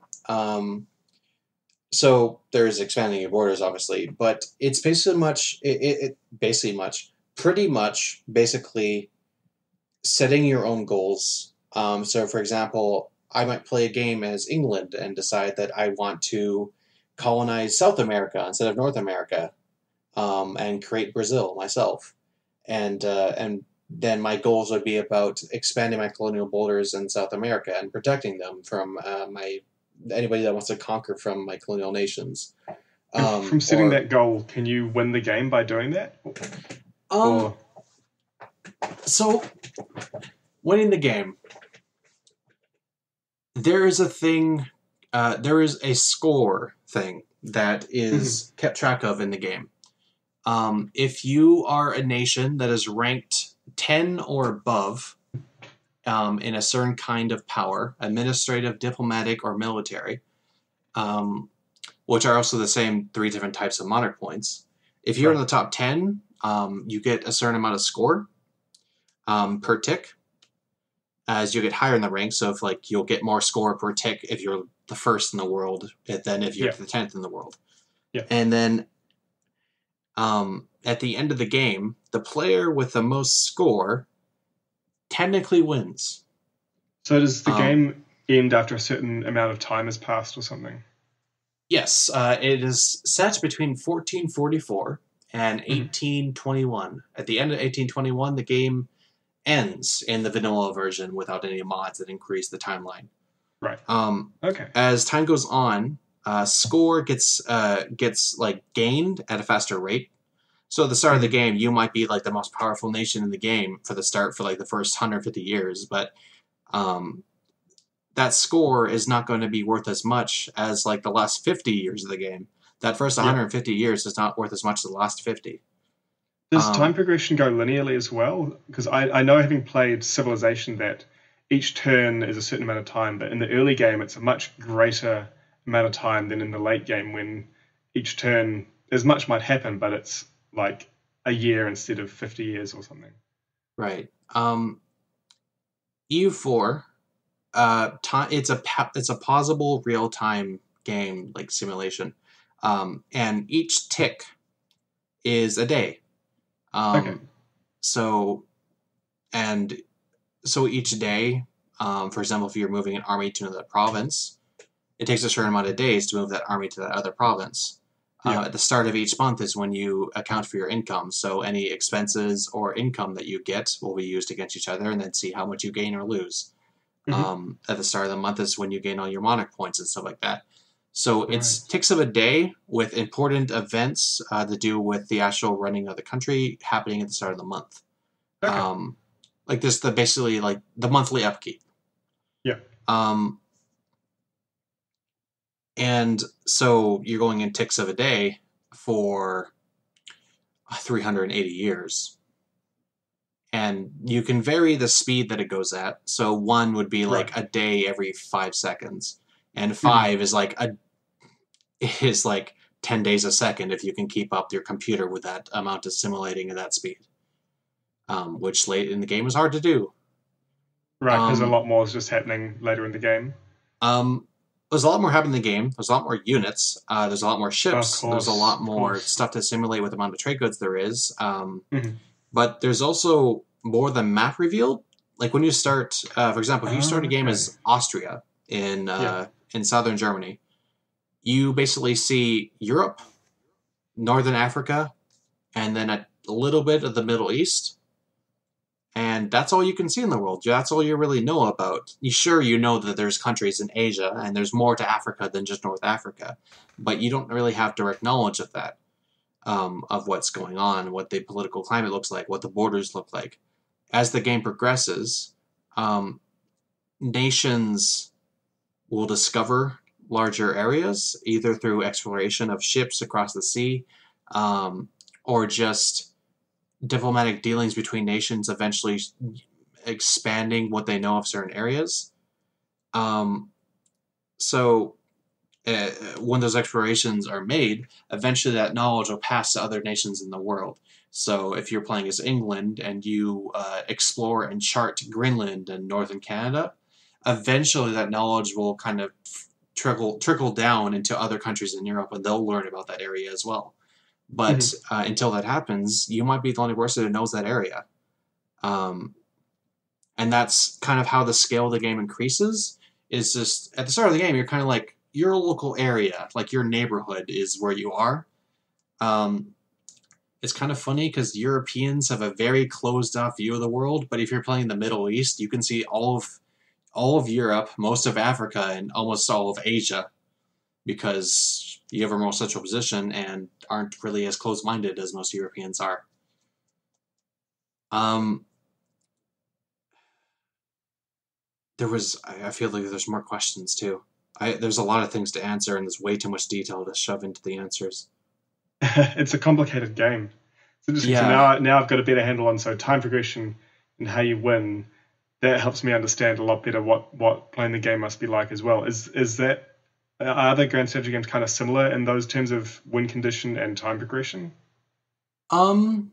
So there's expanding your borders, obviously, but it's pretty much setting your own goals. So, for example, I might play a game as England and decide that I want to colonize South America instead of North America, and create Brazil myself, and then my goals would be about expanding my colonial borders in South America and protecting them from anybody that wants to conquer from my colonial nations. From setting that goal, can you win the game by doing that? So, winning the game, there is a thing, there is a score thing that is kept track of in the game. If you are a nation that is ranked 10 or above, in a certain kind of power, administrative, diplomatic, or military, which are also the same 3 different types of monarch points. If you're in the top 10, you get a certain amount of score per tick, as you get higher in the rank. So if you'll get more score per tick if you're the first in the world than if you're the 10th in the world. Yeah. And then at the end of the game, the player with the most score technically wins. So does the game end after a certain amount of time has passed or something? Yes, it is set between 1444 and 1821. At the end of 1821, the game ends in the vanilla version without any mods that increase the timeline. Right. Okay. As time goes on, score gets gained at a faster rate. So at the start of the game, you might be the most powerful nation in the game for the first 150 years, but that score is not going to be worth as much as the last 50 years of the game. That first 150 years is not worth as much as the last 50. Does time progression go linearly as well? Because I know, having played Civilization, that each turn is a certain amount of time, but in the early game it's a much greater amount of time than in the late game, when each turn, as much might happen, but it's a year instead of 50 years or something. Right. EU4, it's a pausable real-time game, simulation. And each tick is a day. So And so each day, for example, if you're moving an army to another province, it takes a certain amount of days to move that army to that other province. At the start of each month is when you account for your income. So any expenses or income that you get will be used against each other, and then see how much you gain or lose. At the start of the month is when you gain all your monarch points and stuff like that. So it's ticks of a day with important events to do with the actual running of the country happening at the start of the month. Okay. Like this, basically like the monthly upkeep. Yeah. And so you're going in ticks of a day for 380 years. And you can vary the speed that it goes at. So 1 would be like a day every 5 seconds. And 5 is like 10 days a second if you can keep up your computer with that amount of simulating at that speed. Which late in the game is hard to do. Right, because a lot more is just happening later in the game. There's a lot more happening in the game. There's a lot more units. There's a lot more ships. There's a lot more stuff to simulate with the amount of trade goods there is. But there's also more than map revealed. Like when you start, for example, if you start a game as Austria in southern Germany, you basically see Europe, Northern Africa, and then a little bit of the Middle East. And that's all you can see in the world. That's all you really know about. You know that there's countries in Asia, and there's more to Africa than just North Africa. But you don't really have direct knowledge of that, of what's going on, what the political climate looks like, what the borders look like. As the game progresses, nations will discover larger areas, either through exploration of ships across the sea, or just diplomatic dealings between nations eventually expanding what they know of certain areas. So when those explorations are made, eventually that knowledge will pass to other nations in the world. So if you're playing as England and you explore and chart Greenland and northern Canada, eventually that knowledge will kind of trickle down into other countries in Europe, and they'll learn about that area as well. But until that happens, you might be the only person who knows that area. And that's kind of how the scale of the game increases. Is just at the start of the game, you're kind of like your local area, like your neighborhood is where you are. It's kind of funny because Europeans have a very closed off view of the world. But if you're playing the Middle East, you can see all of Europe, most of Africa, and almost all of Asia, because you have a more central position and aren't really as close-minded as most Europeans are. I feel like there's more questions too. There's a lot of things to answer, and there's way too much detail to shove into the answers. It's a complicated game. So now I've got a better handle on time progression and how you win. That helps me understand a lot better what playing the game must be like as well. Are other grand strategy games kind of similar in those terms of win condition and time progression? I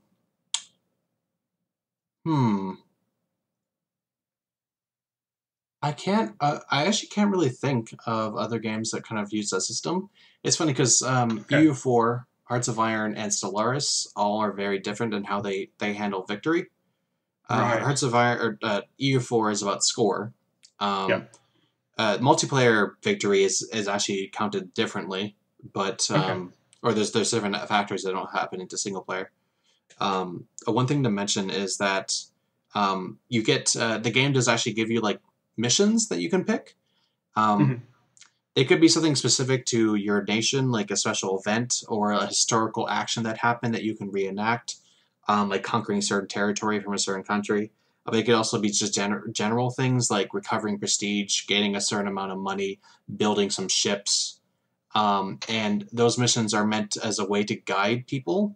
actually can't really think of other games that kind of use that system. It's funny because EU4, Hearts of Iron, and Stellaris all are very different in how they handle victory. Hearts of Iron, EU4 is about score. Multiplayer victory is actually counted differently, but or there's different factors that don't happen into single player. One thing to mention is that you get the game does actually give you like missions that you can pick. It could be something specific to your nation, like a special event or a historical action that happened that you can reenact, like conquering certain territory from a certain country. But it could also be just general things like recovering prestige, gaining a certain amount of money, building some ships. And those missions are meant as a way to guide people.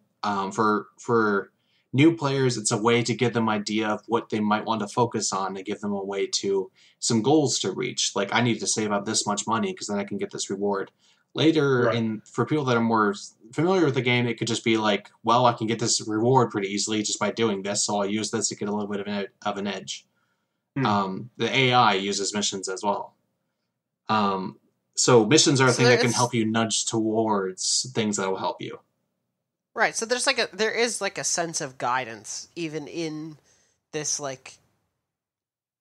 For new players, it's a way to give them idea of what they might want to focus on, and give them a way to some goals to reach. Like, I need to save up this much money because then I can get this reward. Later, for people that are more familiar with the game, it could just be like, well, I can get this reward pretty easily just by doing this, so I'll use this to get a little bit of an edge. The AI uses missions as well. So missions are a thing that can help you nudge towards things that will help you. Right, so there is a sense of guidance even in this like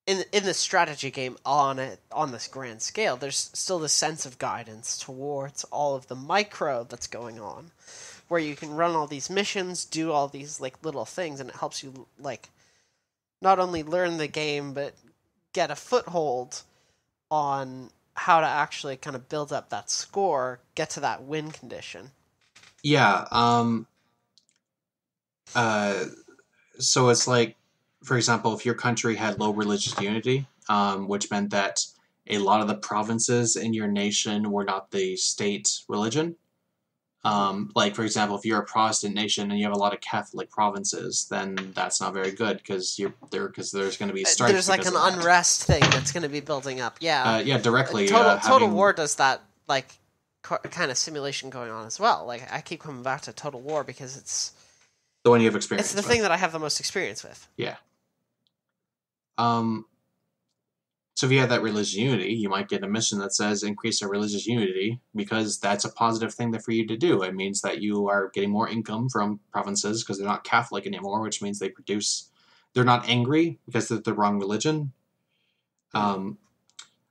in the strategy game on this grand scale, there's still this sense of guidance towards all of the micro that's going on, where you can run all these missions, do all these like little things, and it helps you like not only learn the game but get a foothold on how to actually kind of build up that score, get to that win condition. Yeah. So it's like, for example, if your country had low religious unity, which meant that a lot of the provinces in your nation were not the state religion. Like, for example, if you're a Protestant nation and you have a lot of Catholic provinces, then that's not very good because there's going to be strife. There's like an unrest thing that's going to be building up. Yeah. Directly. Total War does that, like, kind of simulation going on as well. Like, I keep coming back to Total War because it's the one you have experience with. It's the thing that I have the most experience with. Yeah. So if you have that religious unity, you might get a mission that says increase our religious unity because that's a positive thing for you to do. It means that you are getting more income from provinces because they're not Catholic anymore, which means they're not angry because they're the wrong religion. I'm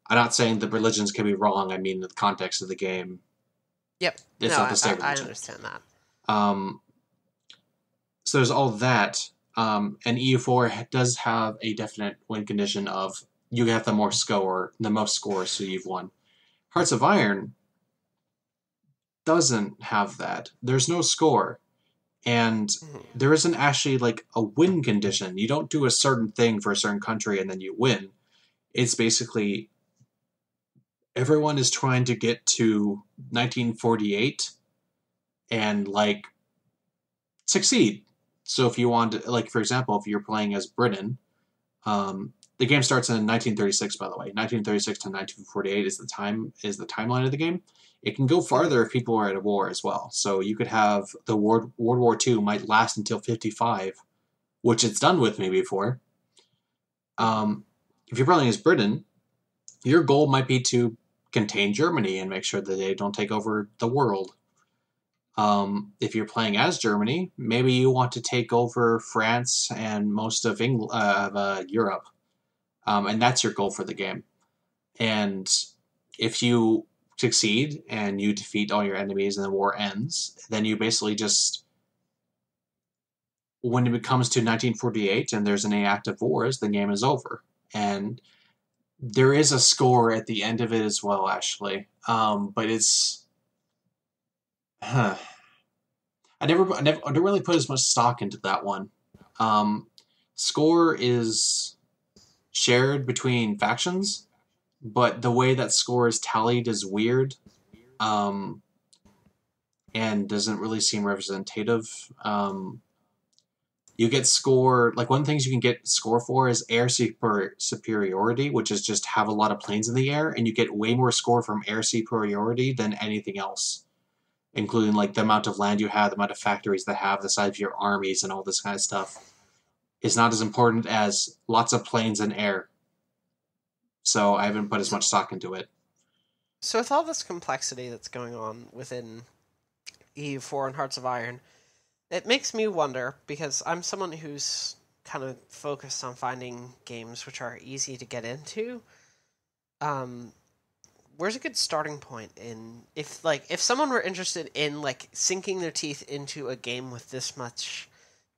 not saying that religions can be wrong. I mean, in the context of the game. Yep. It's not the same religion. I understand that. So there's all that. And EU4 does have a definite win condition of you have the most scores, so you've won. Hearts of Iron doesn't have that. There's no score. And there isn't actually like a win condition. You don't do a certain thing for a certain country and then you win. It's basically everyone is trying to get to 1948 and like succeed. So if you want to, like, for example, if you're playing as Britain, the game starts in 1936, by the way. 1936 to 1948 is the timeline of the game. It can go farther if people are at a war as well. So you could have the World War II might last until 55, which it's done with me before. If you're playing as Britain, your goal might be to contain Germany and make sure that they don't take over the world. If you're playing as Germany, maybe you want to take over France and most of Europe. And that's your goal for the game. And if you succeed and you defeat all your enemies and the war ends, then you basically just, when it comes to 1948 and there's any active wars, the game is over. And there is a score at the end of it as well, actually. But it's... I don't really put as much stock into that one. Score is shared between factions, but the way that score is tallied is weird, and doesn't really seem representative. You get score, like one of the things you can get score for is air superiority, which is just have a lot of planes in the air, and you get way more score from air superiority than anything else, including like the amount of land you have, the amount of factories that have, the size of your armies, and all this kind of stuff. Is not as important as lots of planes and air. So I haven't put as much stock into it. So with all this complexity that's going on within EU4 and Hearts of Iron, it makes me wonder, because I'm someone who's kind of focused on finding games which are easy to get into. Where's a good starting point if someone were interested in like sinking their teeth into a game with this much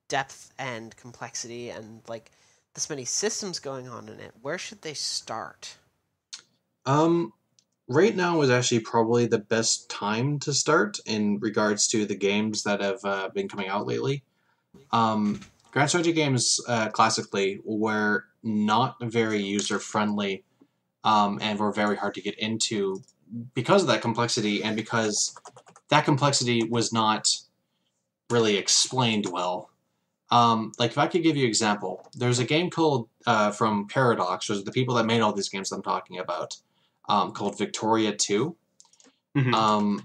depth and complexity and like this many systems going on in it, where should they start? Right now is actually probably the best time to start in regards to the games that have been coming out lately. Grand strategy games classically were not very user friendly, and were very hard to get into because of that complexity, and because that complexity was not really explained well. Like if I could give you an example, there's a game called from Paradox, which is the people that made all these games I'm talking about, called Victoria 2. Mm-hmm.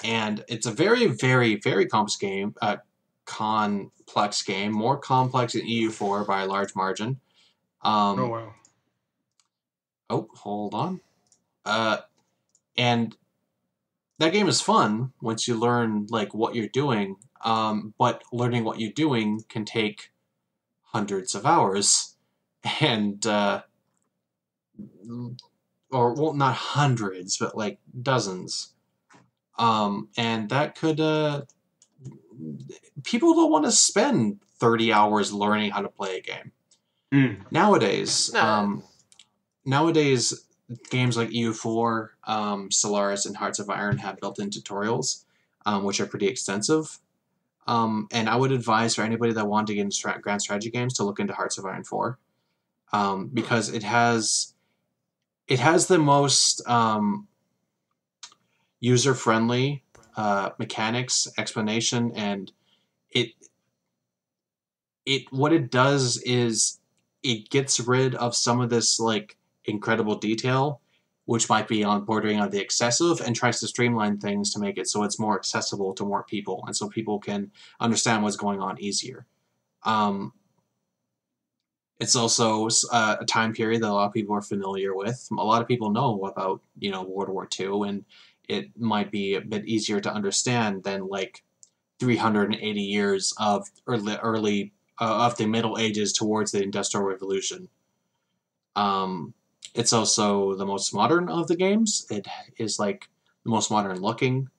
And it's a very, very, very complex game, more complex than EU4 by a large margin. Oh wow. Oh, hold on. And that game is fun once you learn like what you're doing. But learning what you're doing can take hundreds of hours, and or well, not hundreds, but like dozens. And that could people don't want to spend 30 hours learning how to play a game. Nowadays, nowadays games like EU4, Solaris, and Hearts of Iron have built-in tutorials, which are pretty extensive. And I would advise for anybody that wanted to get into grand strategy games to look into Hearts of Iron 4, because it has the most user-friendly mechanics, explanation, and what it does is it gets rid of some of this like incredible detail, which might be bordering on the excessive, and tries to streamline things to make it so it's more accessible to more people, and so people can understand what's going on easier. It's also a time period that a lot of people are familiar with. A lot of people know about, World War II, and it might be a bit easier to understand than like 380 years of early of the Middle Ages towards the Industrial Revolution. It's also the most modern of the games. It is like the most modern looking,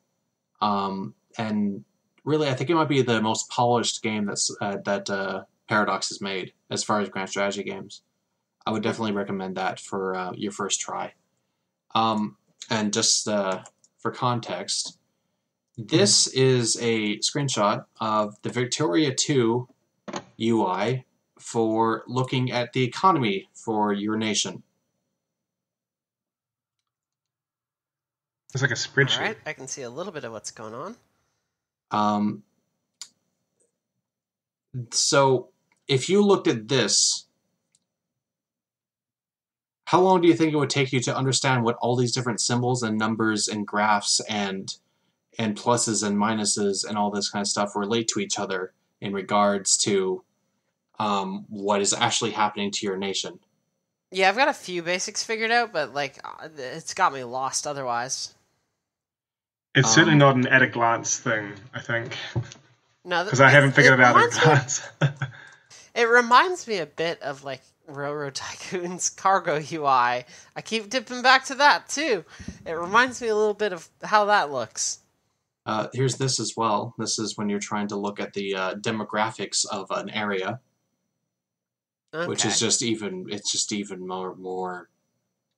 and really, I think it might be the most polished game that Paradox has made as far as grand strategy games. I would definitely recommend that for your first try. And just for context, this is a screenshot of the Victoria 2 UI for looking at the economy for your nation. It's like a spreadsheet. All right, I can see a little bit of what's going on. So if you looked at this, how long do you think it would take you to understand what all these different symbols and numbers and graphs and pluses and minuses and all this kind of stuff relate to each other in regards to what is actually happening to your nation? Yeah, I've got a few basics figured out, but like it's got me lost otherwise. It's certainly not an at-a-glance thing, I think. No, because I haven't figured it out at a glance. It reminds me a bit of like Railroad Tycoon's cargo UI. I keep dipping back to that too. It reminds me a little bit of how that looks. Here's this as well. This is when you're trying to look at the demographics of an area, which is just even more.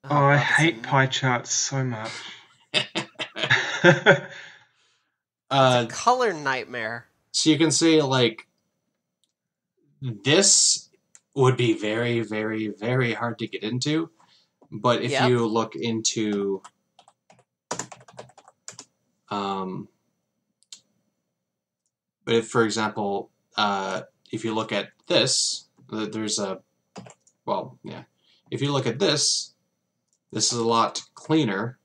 Oh, I hate pie charts so much. It's a color nightmare. So you can see, like, this would be very, very, very hard to get into. But if you look into, but if, for example, if you look at this, there's a, if you look at this is a lot cleaner,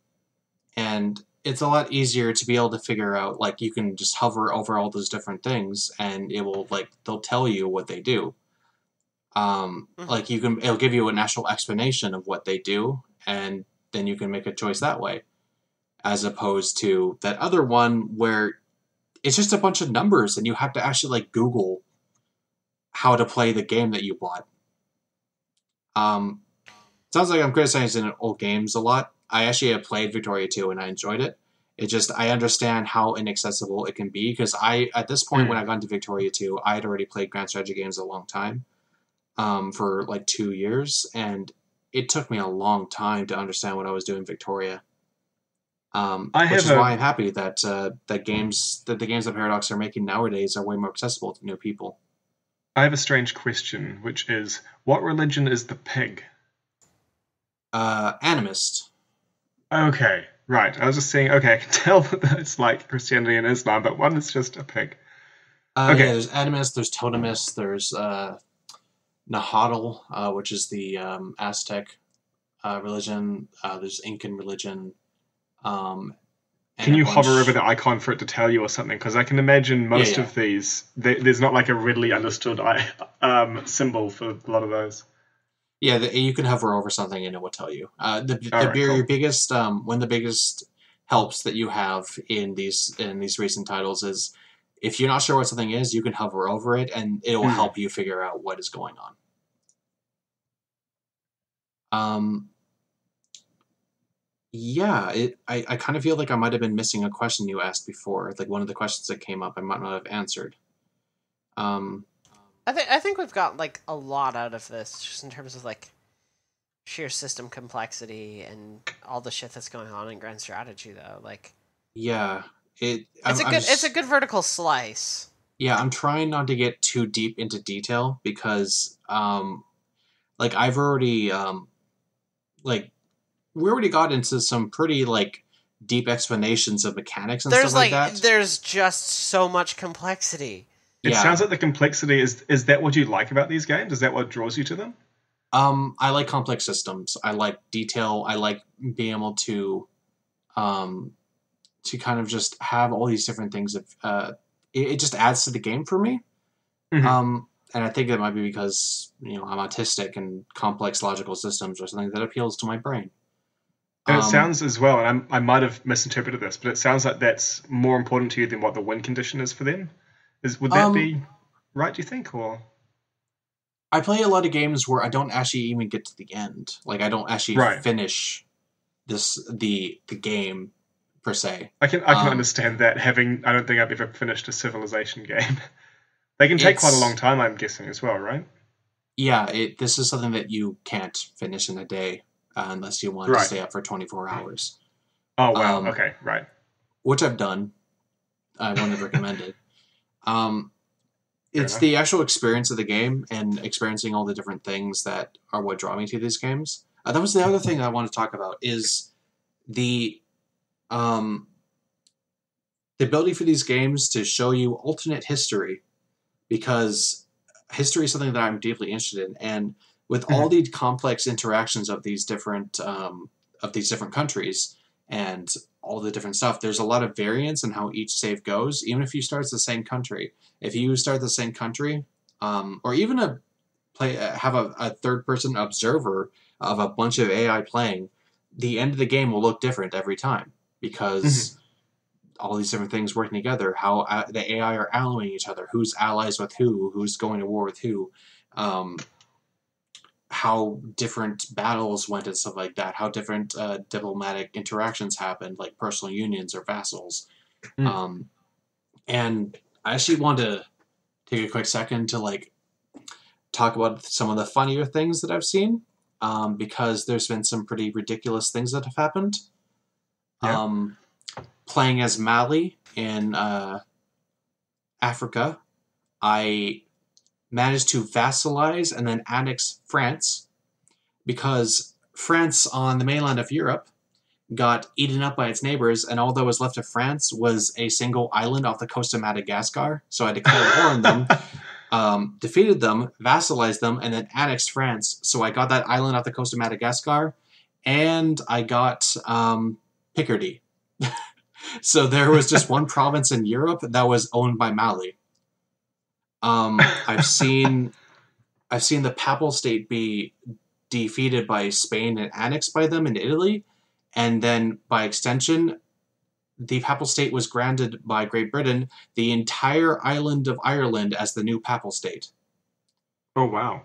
and it's a lot easier to be able to figure out, like, you can just hover over all those different things, and it will, like, they'll tell you what they do. Like, it'll give you an actual explanation of what they do, and then you can make a choice that way. As opposed to that other one where it's just a bunch of numbers, and you have to actually, like, Google how to play the game that you bought. Sounds like I'm criticizing old games a lot. I actually have played Victoria 2 and I enjoyed it. It just, I understand how inaccessible it can be, because at this point when I got into Victoria 2, I had already played grand strategy games a long time, for like 2 years, and it took me a long time to understand what I was doing in Victoria. Which is why I'm happy that the games that Paradox are making nowadays are way more accessible to new people. I have a strange question, which is, what religion is the pig? Animist. Okay, right. I was just saying, okay, I can tell that it's like Christianity and Islam, but one is just a pig. Okay. Yeah, there's Animist, there's Totemist, there's Nahuatl, which is the Aztec religion. There's Incan religion. Can you hover over the icon for it to tell you or something? Because I can imagine most of these, there's not like a readily understood symbol for a lot of those. Yeah, you can hover over something and it will tell you. Your biggest, one of the biggest helps that you have in these recent titles is if you're not sure what something is, you can hover over it, and it will help you figure out what is going on. Yeah, I kind of feel like I might have been missing a question you asked before, like one of the questions that came up I might not have answered. I think we've got like a lot out of this, just in terms of like sheer system complexity and all the shit that's going on in Grand Strategy, though. Like, yeah, it's a good vertical slice. Yeah, I'm trying not to get too deep into detail because, like I've already, like we already got into some pretty like deep explanations of mechanics and stuff like that. There's just so much complexity. It sounds like the complexity is that what you like about these games? Is that what draws you to them? I like complex systems. I like detail. I like being able to kind of just have all these different things. It just adds to the game for me. And I think it might be because, I'm autistic, and complex logical systems are something that appeals to my brain. And it sounds as well, and I might have misinterpreted this, but it sounds like that's more important to you than what the win condition is for them. Would that be right, do you think? Or I play a lot of games where I don't actually even get to the end. Like, I don't actually finish the game, per se. I can understand that, I don't think I've ever finished a Civilization game. They can take quite a long time, I'm guessing, as well, right? Yeah, this is something that you can't finish in a day unless you want to stay up for 24 hours. Oh, wow. Okay, right. Which I've done. I wouldn't recommend it. It's the actual experience of the game and experiencing all the different things that are what draw me to these games. That was the other thing I want to talk about is the ability for these games to show you alternate history, because history is something that I'm deeply interested in, and with all the complex interactions of these different countries and all the different stuff, there's a lot of variance in how each save goes, even if you start the same country. If you start the same country, or even have a third-person observer of a bunch of AI playing, the end of the game will look different every time, because all these different things working together, how the AI are allying each other, who's allies with who's going to war with who, how different battles went and stuff like that, how different diplomatic interactions happened, like personal unions or vassals. And I actually want to take a quick second to talk about some of the funnier things that I've seen, because there's been some pretty ridiculous things that have happened. Yeah. Playing as Mali in Africa, I managed to vassalize and then annex France, because France on the mainland of Europe got eaten up by its neighbors, and all that was left of France was a single island off the coast of Madagascar. So I declared war on them, defeated them, vassalized them, and then annexed France. So I got that island off the coast of Madagascar, and I got Picardy. So there was just one province in Europe that was owned by Mali. I've seen the Papal State be defeated by Spain and annexed by them in Italy, and then by extension, the Papal State was granted by Great Britain the entire island of Ireland as the new Papal State. Oh wow!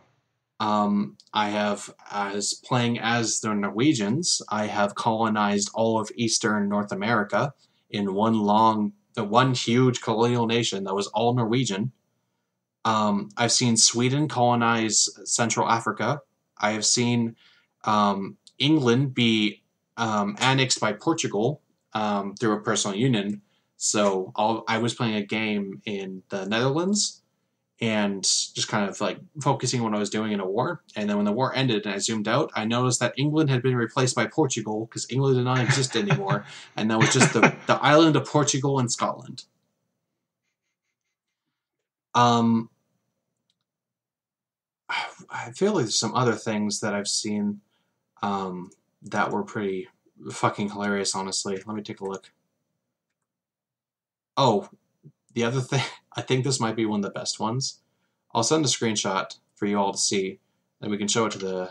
I have, as playing as the Norwegians, I have colonized all of Eastern North America in one huge colonial nation that was all Norwegian. I've seen Sweden colonize Central Africa. I have seen England be annexed by Portugal through a personal union. So I was playing a game in the Netherlands and just kind of focusing on what I was doing in a war. And then when the war ended and I zoomed out, I noticed that England had been replaced by Portugal, because England did not exist anymore. And that was just the island of Portugal and Scotland. I feel like there's some other things that I've seen that were pretty fucking hilarious, honestly. Let me take a look. Oh, the other thing, I think this might be one of the best ones. I'll send a screenshot for you all to see, and we can show it to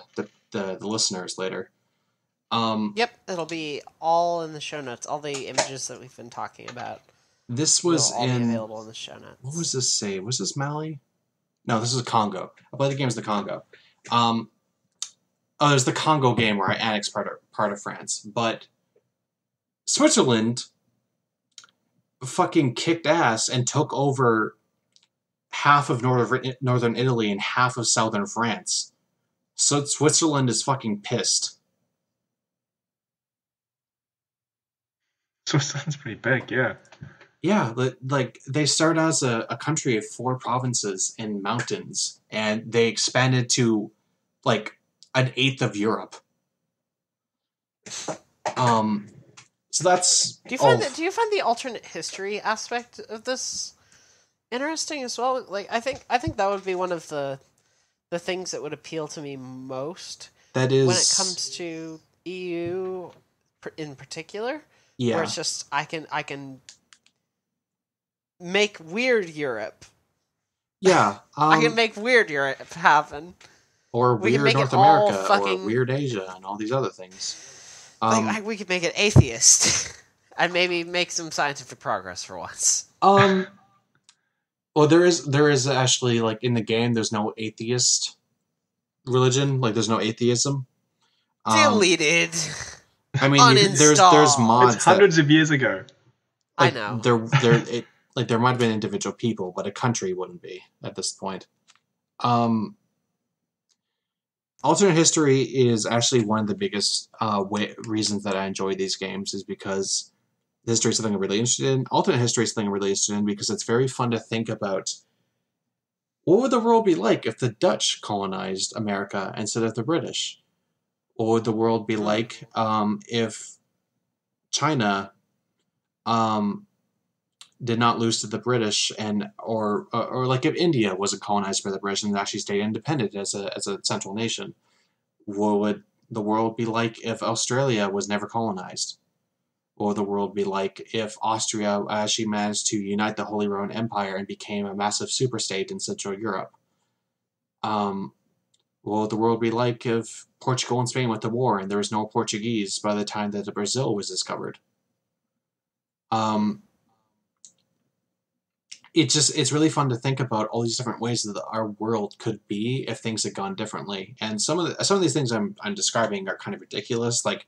the listeners later. Yep, it'll be all in the show notes, all the images that we've been talking about. This will was all be in... available in the show notes. What was this say? Was this Mali? No, this is Congo. I played the game as the Congo. There's the Congo game where I annexed part of France. But Switzerland fucking kicked ass and took over half of northern Italy and half of southern France. So Switzerland is fucking pissed. Switzerland's pretty big, yeah. Yeah, like they started as a country of 4 provinces and mountains, and they expanded to like an eighth of Europe. So that's... Do you find the alternate history aspect of this interesting as well? Like, I think that would be one of the things that would appeal to me most. That is, when it comes to EU in particular. Yeah. Where it's just I can make weird Europe. Yeah. I can make weird Europe happen. Or weird North America, or weird Asia, and all these other things. We could make it atheist, and maybe make some scientific progress for once. Well, there is actually, like, in the game, there's no atheist religion. Like, there's no atheism. Deleted. I mean, there's mods. It's hundreds of years ago. Like, I know. There might have been individual people, but a country wouldn't be at this point. Alternate history is actually one of the biggest reasons that I enjoy these games, is because history is something I'm really interested in. Alternate history is something I'm really interested in because it's very fun to think about what would the world be like if the Dutch colonized America instead of the British? What would the world be like if China did not lose to the British, or like if India wasn't colonized by the British and actually stayed independent as a central nation? What would the world be like if Australia was never colonized? What would the world be like if Austria actually managed to unite the Holy Roman Empire and became a massive superstate in Central Europe? What would the world be like if Portugal and Spain went to war and there was no Portuguese by the time that Brazil was discovered? It's really fun to think about all these different ways that our world could be if things had gone differently. And some of these things I'm describing are kind of ridiculous, like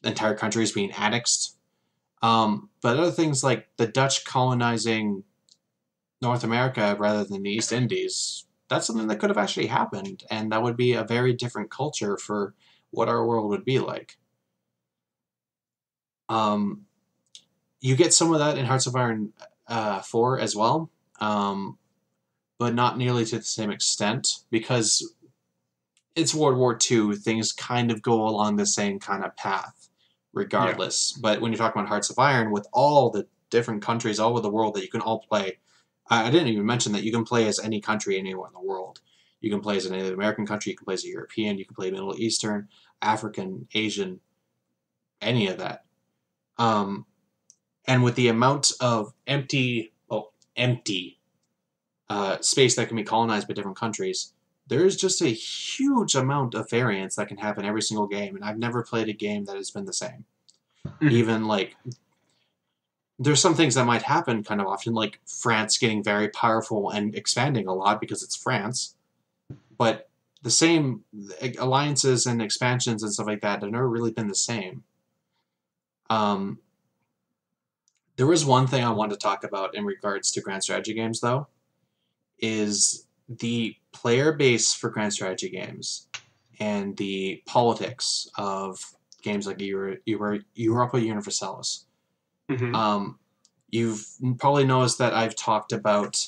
entire countries being annexed. But other things like the Dutch colonizing North America rather than the East Indies, that's something that could have actually happened, and that would be a very different culture for what our world would be like. You get some of that in Hearts of Iron 4 as well, but not nearly to the same extent, because it's World War II. Things kind of go along the same kind of path, regardless. Yeah. But when you're talking about Hearts of Iron, with all the different countries all over the world that you can all play, I didn't even mention that you can play as any country anywhere in the world. You can play as a Native American country, you can play as a European, you can play Middle Eastern, African, Asian, any of that. And with the amount of empty space that can be colonized by different countries, there's just a huge amount of variance that can happen every single game, and I've never played a game that has been the same. Even, like, there's some things that might happen kind of often, like France getting very powerful and expanding a lot because it's France, but the same alliances and expansions and stuff like that have never really been the same. There was one thing I wanted to talk about in regards to grand strategy games, though, is the player base for grand strategy games and the politics of games like Europa Universalis. Mm-hmm. You've probably noticed that I've talked about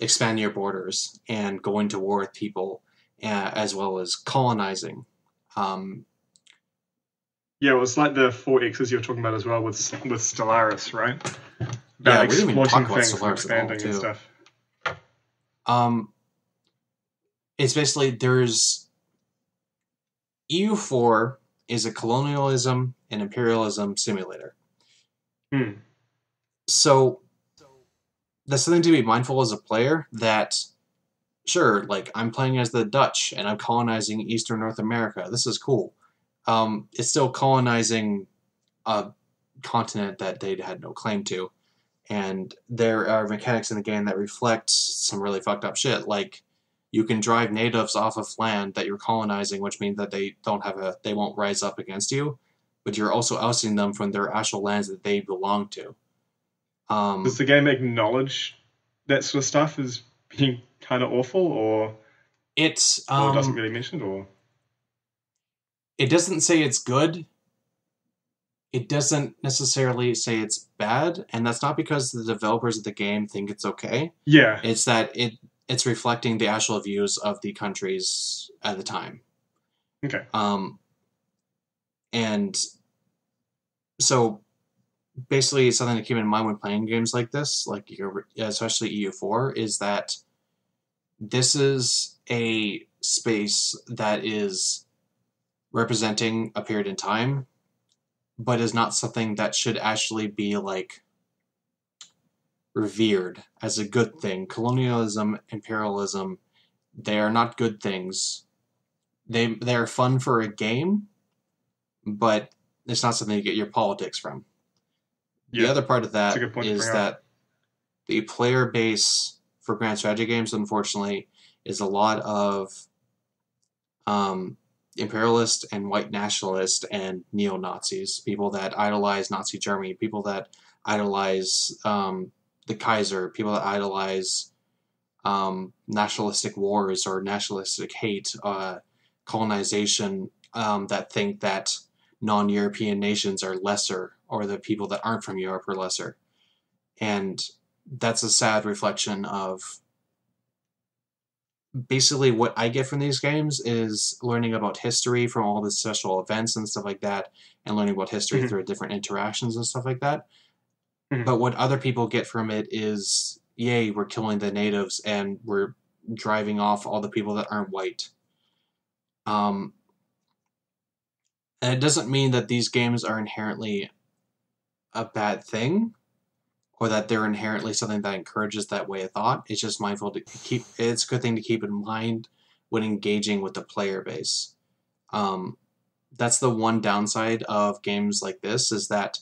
expanding your borders and going to war with people, as well as colonizing. Yeah, it was like the 4Xs you were talking about as well with Stellaris, right? Yeah, we didn't even talk about Stellaris at all, too. And stuff. It's basically, there's EU4 is a colonialism and imperialism simulator. So that's something to be mindful as a player, that sure, like, I'm playing as the Dutch and I'm colonizing Eastern North America. This is cool. It's still colonizing a continent that they had no claim to. And there are mechanics in the game that reflect some really fucked up shit. Like, you can drive natives off of land that you're colonizing, which means that they won't rise up against you, but you're also ousting them from their actual lands that they belong to. Does the game acknowledge that sort of stuff as being kind of awful, or it doesn't really mention it, or it doesn't say it's good. It doesn't necessarily say it's bad, and that's not because the developers of the game think it's okay. Yeah. It's that it's reflecting the actual views of the countries at the time. Okay. And so basically something to keep in mind when playing games like this, like especially EU4, is that this is a space that is representing a period in time, but is not something that should actually be like revered as a good thing. Colonialism, imperialism, they are not good things. They are fun for a game, but it's not something you get your politics from. The other part of that is that the player base for grand strategy games, unfortunately, is a lot of imperialist and white nationalist and neo-Nazis, people that idolize Nazi Germany, people that idolize the Kaiser, people that idolize nationalistic wars or nationalistic hate, colonization, that think that non-European nations are lesser, or the people that aren't from Europe are lesser. And that's a sad reflection of basically what I get from these games is learning about history from all the special events and stuff like that, and learning about history through different interactions and stuff like that. But what other people get from it is, yay, we're killing the natives and we're driving off all the people that aren't white. And it doesn't mean that these games are inherently a bad thing, or that they're inherently something that encourages that way of thought. It's just mindful to it's a good thing to keep in mind when engaging with the player base. That's the one downside of games like this, is that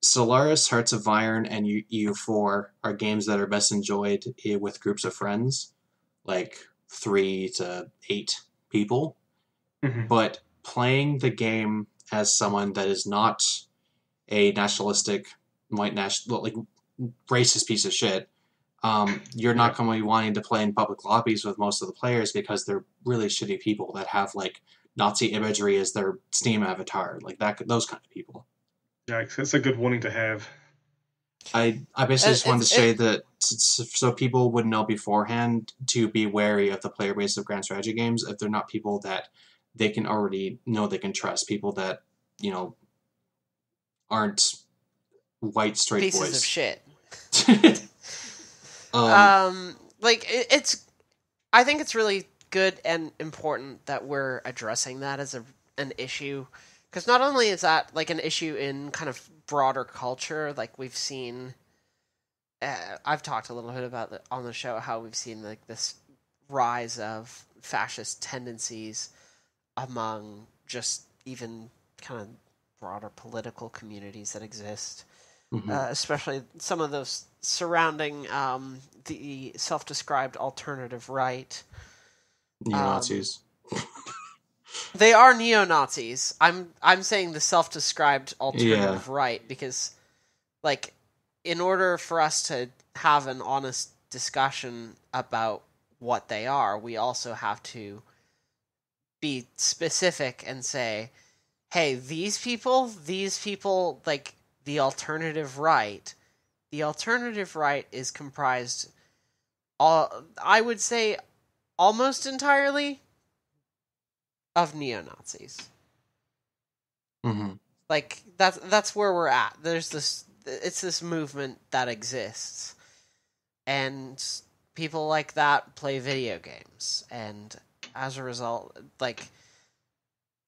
Stellaris, Hearts of Iron, and EU4 are games that are best enjoyed with groups of friends, like 3 to 8 people. But playing the game as someone that is not a nationalistic, white racist piece of shit, you're not going to be wanting to play in public lobbies with most of the players because they're really shitty people that have like Nazi imagery as their Steam avatar, like that, those kind of people. Yeah, it's a good warning to have. I basically just wanted to say that so people would know beforehand to be wary of the player base of grand strategy games if they're not people that they can already know they can trust, people that, you know, aren't white straight pieces boys. Of shit. It's. I think it's really good and important that we're addressing that as an issue, because not only is that like an issue in kind of broader culture, like we've seen. I've talked a little bit about it on the show, how we've seen like this rise of fascist tendencies among just even kind of broader political communities that exist. Especially some of those surrounding the self-described alternative right. Neo-Nazis. They are neo-Nazis. I'm saying the self-described alternative right because, like, in order for us to have an honest discussion about what they are, we also have to be specific and say, hey, these people, like, the alternative right is comprised, I would say, almost entirely of neo-Nazis. Like, that's where we're at. It's this movement that exists, and people like that play video games, and as a result, like,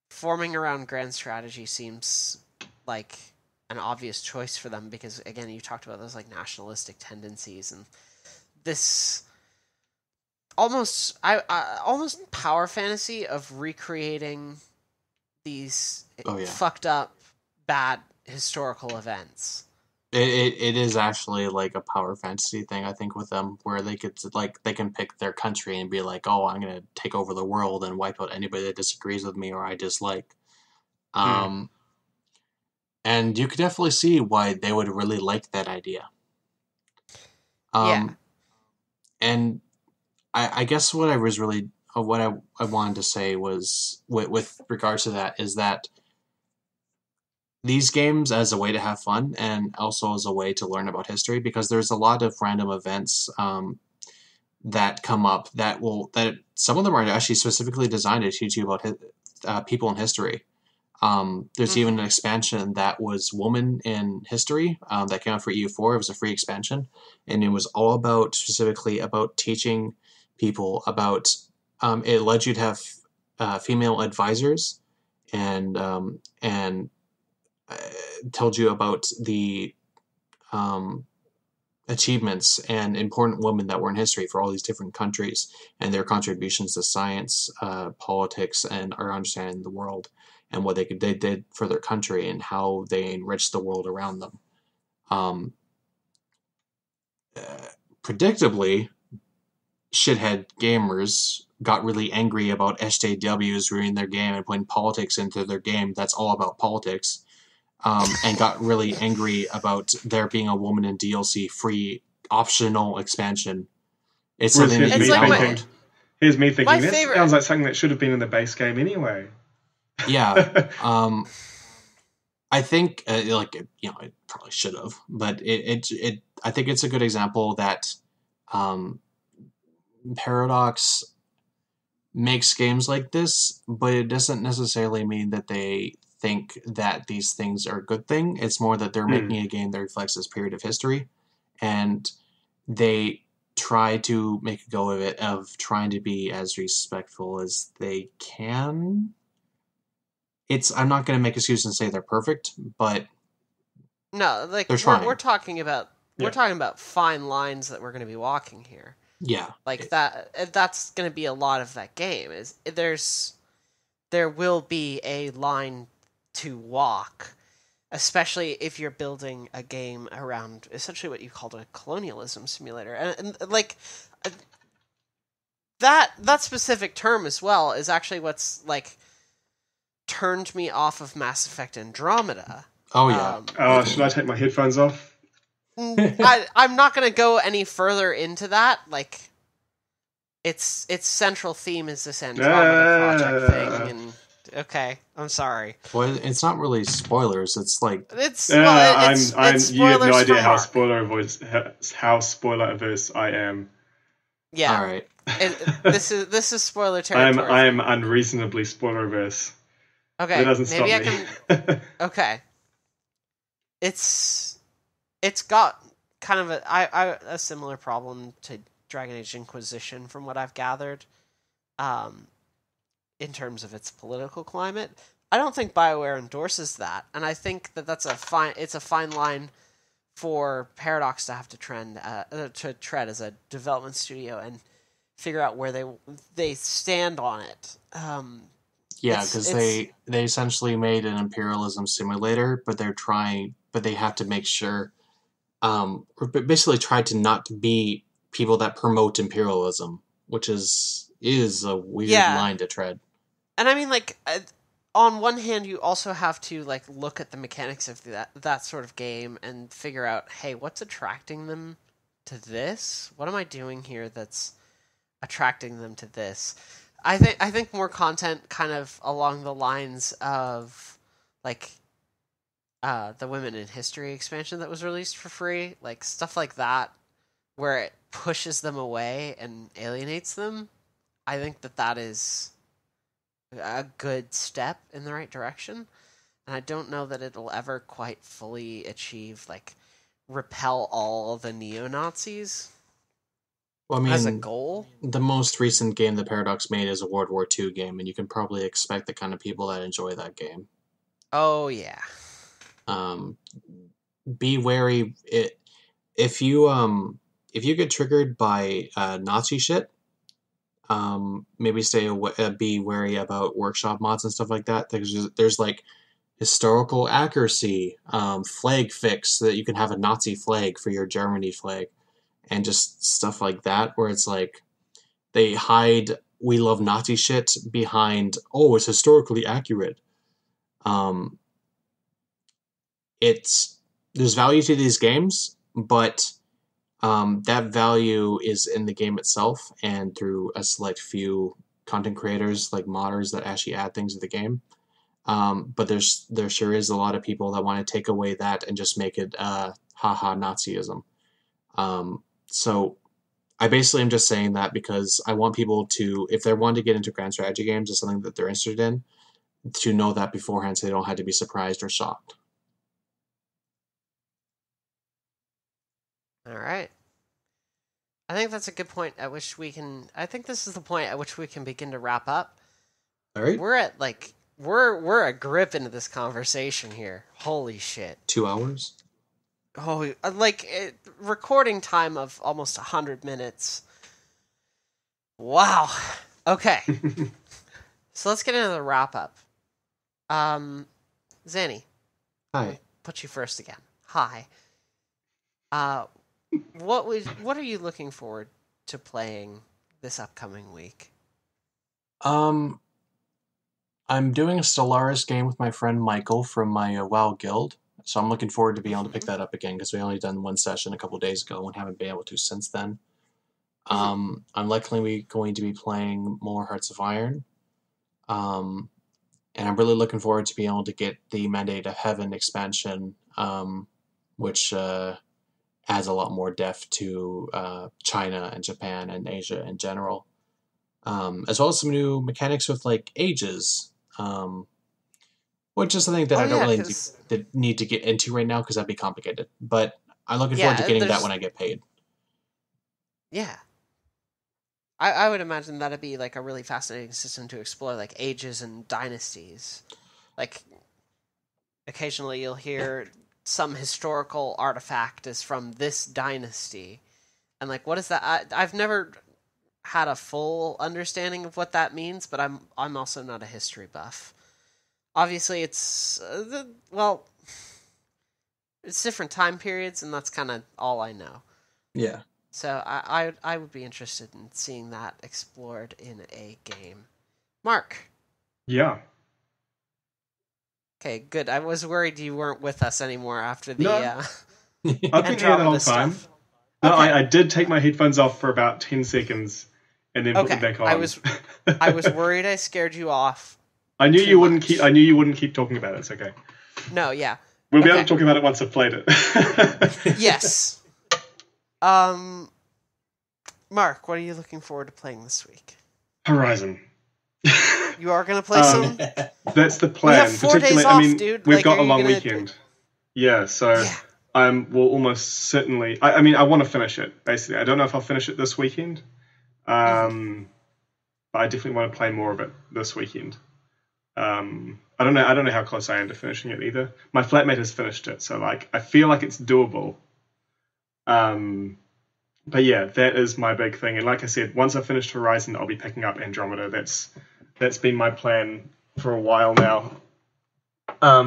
forming around grand strategy seems like an obvious choice for them because, again, you talked about those like nationalistic tendencies and this almost power fantasy of recreating these fucked up bad historical events. It is actually like a power fantasy thing, I think, with them, where they can pick their country and be like, oh, I'm gonna take over the world and wipe out anybody that disagrees with me or I dislike. And you could definitely see why they would really like that idea. Yeah. And I guess what I was really what I wanted to say was with regards to that is that these games as a way to have fun and also as a way to learn about history, because there's a lot of random events that come up that some of them are actually specifically designed to teach you about people in history. There's even an expansion that was Woman in History that came out for EU4. It was a free expansion, and it was all specifically about teaching people about. It led you to have female advisors, and told you about the achievements and important women that were in history for all these different countries and their contributions to science, politics, and our understanding of the world, and what they did for their country and how they enriched the world around them. Predictably, shithead gamers got really angry about SJWs ruining their game and putting politics into their game that's all about politics. And got really angry about there being a woman in DLC free optional expansion. It's something that you download. Here's me thinking, that sounds like something that should have been in the base game anyway. Yeah. I think, it probably should have, but I think it's a good example that Paradox makes games like this, but it doesn't necessarily mean that they think that these things are a good thing. It's more that they're making a game that reflects this period of history, and they try to make a go of it, of trying to be as respectful as they can. I'm not going to make excuses and say they're perfect, but no, like they're trying. We're talking about fine lines that we're going to be walking here. Yeah, like that's going to be a lot of that game. There will be a line to walk, especially if you're building a game around essentially what you called a colonialism simulator, and like that specific term as well is actually what's like turned me off of Mass Effect Andromeda. Oh yeah. Should I take my headphones off? I'm not going to go any further into that. Like, its central theme is this Andromeda project thing, and okay, I'm sorry. Well, it's not really spoilers. It's like it's you have no idea how spoiler averse I am. Yeah. All right. This is spoiler territory. I am unreasonably spoiler averse. Okay, That doesn't stop maybe me. I can. Okay. It's got kind of a similar problem to Dragon Age Inquisition, from what I've gathered, in terms of its political climate. I don't think BioWare endorses that, and I think that's a fine line for Paradox to have to tread as a development studio and figure out where they stand on it. Yeah, because they essentially made an imperialism simulator, but they have to make sure, basically try to not be people that promote imperialism, which is a weird line to tread. And I mean, like, on one hand, you also have to like look at the mechanics of that sort of game and figure out, hey, what's attracting them to this? What am I doing here that's attracting them to this? I think more content kind of along the lines of like the Women in History expansion that was released for free, like stuff like that, where it pushes them away and alienates them. I think that is a good step in the right direction, and I don't know that it'll ever quite fully achieve like repel all the neo-Nazis. Well, I mean, as a goal, the most recent game that Paradox made is a World War II game, and you can probably expect the kind of people that enjoy that game. Oh yeah. Be wary. If you get triggered by Nazi shit, maybe be wary about workshop mods and stuff like that. There's like historical accuracy, flag fix so that you can have a Nazi flag for your Germany flag, and just stuff like that where it's like they hide "we love Nazi" shit behind it's historically accurate. It's There's value to these games, but that value is in the game itself and through a select few content creators like modders that actually add things to the game. But there sure is a lot of people that want to take away that and just make it haha Nazism. So I basically am just saying that because I want people to, if they want to get into grand strategy games, it's something that they're interested in, to know that beforehand so they don't have to be surprised or shocked. All right. I think that's a good point at which we can. I think this is the point at which we can begin to wrap up. All right. We're at we're a grip into this conversation here. Holy shit. 2 hours? Oh, recording time of almost 100 minutes. Wow. Okay. So let's get into the wrap up. Zanni. Hi. Put you first again. Hi. What are you looking forward to playing this upcoming week? I'm doing a Stellaris game with my friend Michael from my WoW guild, so I'm looking forward to being able to pick that up again because we only done one session a couple days ago and haven't been able to since then. I'm likely going to be playing more Hearts of Iron, and I'm really looking forward to being able to get the Mandate of Heaven expansion, which adds a lot more depth to China and Japan and Asia in general, as well as some new mechanics with like ages, which is something that I don't really need to get into right now because that'd be complicated. But I'm looking forward to getting that when I get paid. Yeah. I would imagine that'd be like a really fascinating system to explore, like ages and dynasties. Like, occasionally you'll hear some historical artifact is from this dynasty. And like, what is that? I've never had a full understanding of what that means, but I'm also not a history buff. Obviously, it's it's different time periods, and that's kind of all I know. Yeah. So I would be interested in seeing that explored in a game. Mark. Yeah. Okay, good. I was worried you weren't with us anymore after the. No. I've been here the whole time. Stuff. No, okay. I did take my headphones off for about 10 seconds and then put them back on. I was worried I scared you off. I knew you wouldn't keep talking about it. It's okay. No, yeah. We'll be able to talk about it once I've played it. Yes. Mark, what are you looking forward to playing this week? Horizon. You are going to play some? That's the plan. We have 4 days off, dude. We've got a long weekend. Yeah, so we'll almost certainly... I want to finish it, basically. I don't know if I'll finish it this weekend. But I definitely want to play more of it this weekend. I don't know how close I am to finishing it either. My flatmate has finished it, so I feel like it's doable. But yeah, that is my big thing. And like I said, once I've finished Horizon, I'll be picking up Andromeda. That's been my plan for a while now. I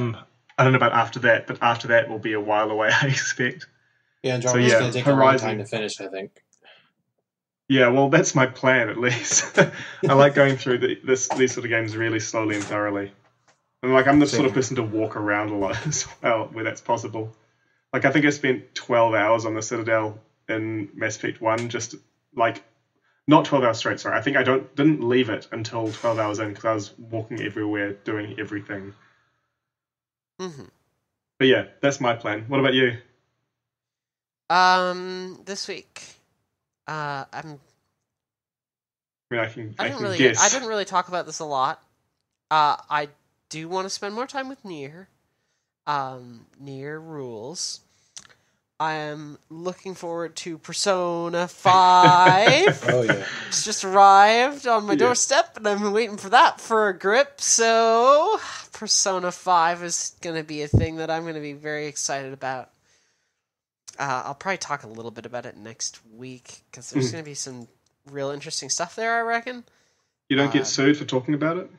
don't know about after that, but after that will be a while away, I expect. Yeah, Andromeda's going to take a long time to finish, I think. Yeah, well, that's my plan, at least. I like going through these sort of games really slowly and thoroughly. And I'm the sort of person to walk around a lot as well, where that's possible. I think I spent 12 hours on the Citadel in Mass Effect 1, just, not 12 hours straight, sorry. I think I didn't leave it until 12 hours in, because I was walking everywhere, doing everything. Mm-hmm. But yeah, that's my plan. What about you? This week, I can guess. I didn't really talk about this a lot. I do want to spend more time with Nier. Nier rules. I am looking forward to Persona 5. Oh, yeah. It's just arrived on my doorstep, and I've been waiting for that for a grip, so Persona 5 is going to be a thing that I'm going to be very excited about. I'll probably talk a little bit about it next week, because there's going to be some real interesting stuff there, I reckon. You don't get sued for talking about it?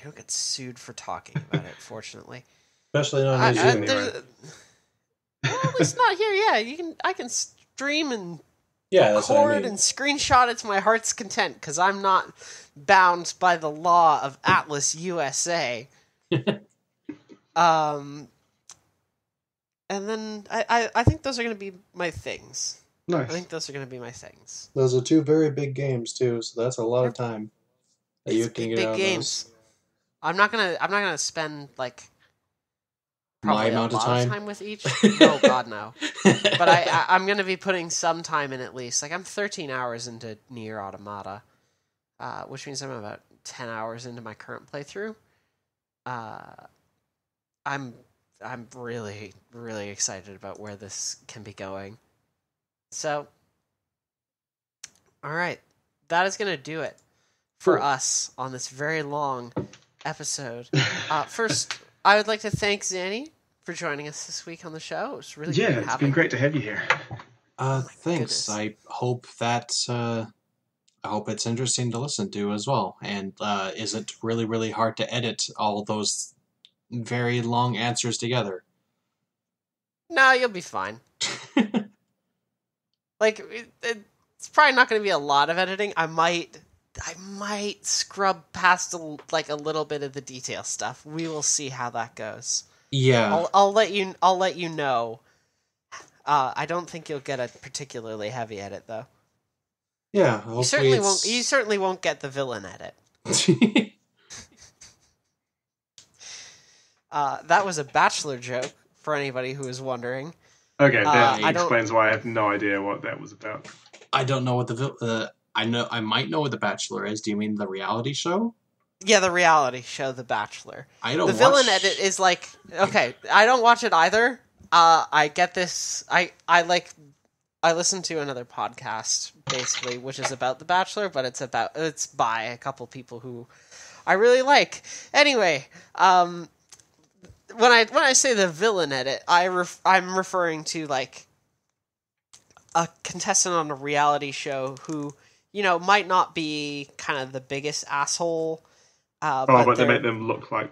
don't get sued for talking about it, fortunately. Especially not on YouTube. Well, it's not here. Yeah, I can stream and that's what I record mean. and screenshot it to my heart's content because I'm not bound by the law of Atlas USA. And then I think those are going to be my things. Nice. I think those are going to be my things. Those are 2 very big games too, so that's a lot of time that you can get out of games. those. I'm not gonna spend like My probably amount a of lot time with each. No, God no. But I'm gonna be putting some time in at least. Like I'm 13 hours into Nier Automata, which means I'm about 10 hours into my current playthrough. I'm really, really excited about where this can be going. So, all right, that is gonna do it for us on this very long episode. First, I would like to thank Zanni for joining us this week on the show. It was really great having it's been great to have you here. Thanks. Goodness. I hope that I hope it's interesting to listen to as well, and isn't really, really hard to edit all those very long answers together. No, you'll be fine. Like, it's probably not going to be a lot of editing. I might scrub past a little bit of the detail stuff. We will see how that goes. Yeah, I'll let you know. I don't think you'll get a particularly heavy edit though. Yeah, You certainly won't get the villain edit. That was a Bachelor joke for anybody who is wondering. Okay, that explains why I have no idea what that was about. I don't know what I might know what The Bachelor is. Do you mean the reality show? Yeah, the reality show, The Bachelor. The villain edit is like, okay, I don't watch it either. I get this. I listen to another podcast basically, which is about The Bachelor, but it's by a couple people who I really like. Anyway, when I say the villain edit, I'm referring to like a contestant on a reality show who, might not be kind of the biggest asshole. But they make them look like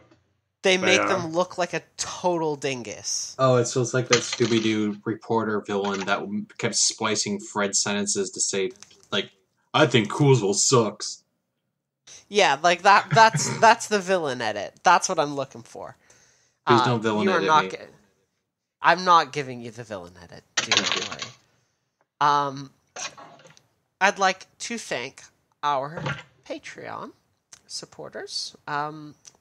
them look like a total dingus. Oh, it's like that Scooby-Doo reporter villain that kept splicing Fred's sentences to say, like, I think Coolsville sucks. Yeah, like that. That's the villain edit. That's what I'm looking for. There's no villain edit. I'm not giving you the villain edit. Do not worry. I'd like to thank our Patreon supporters,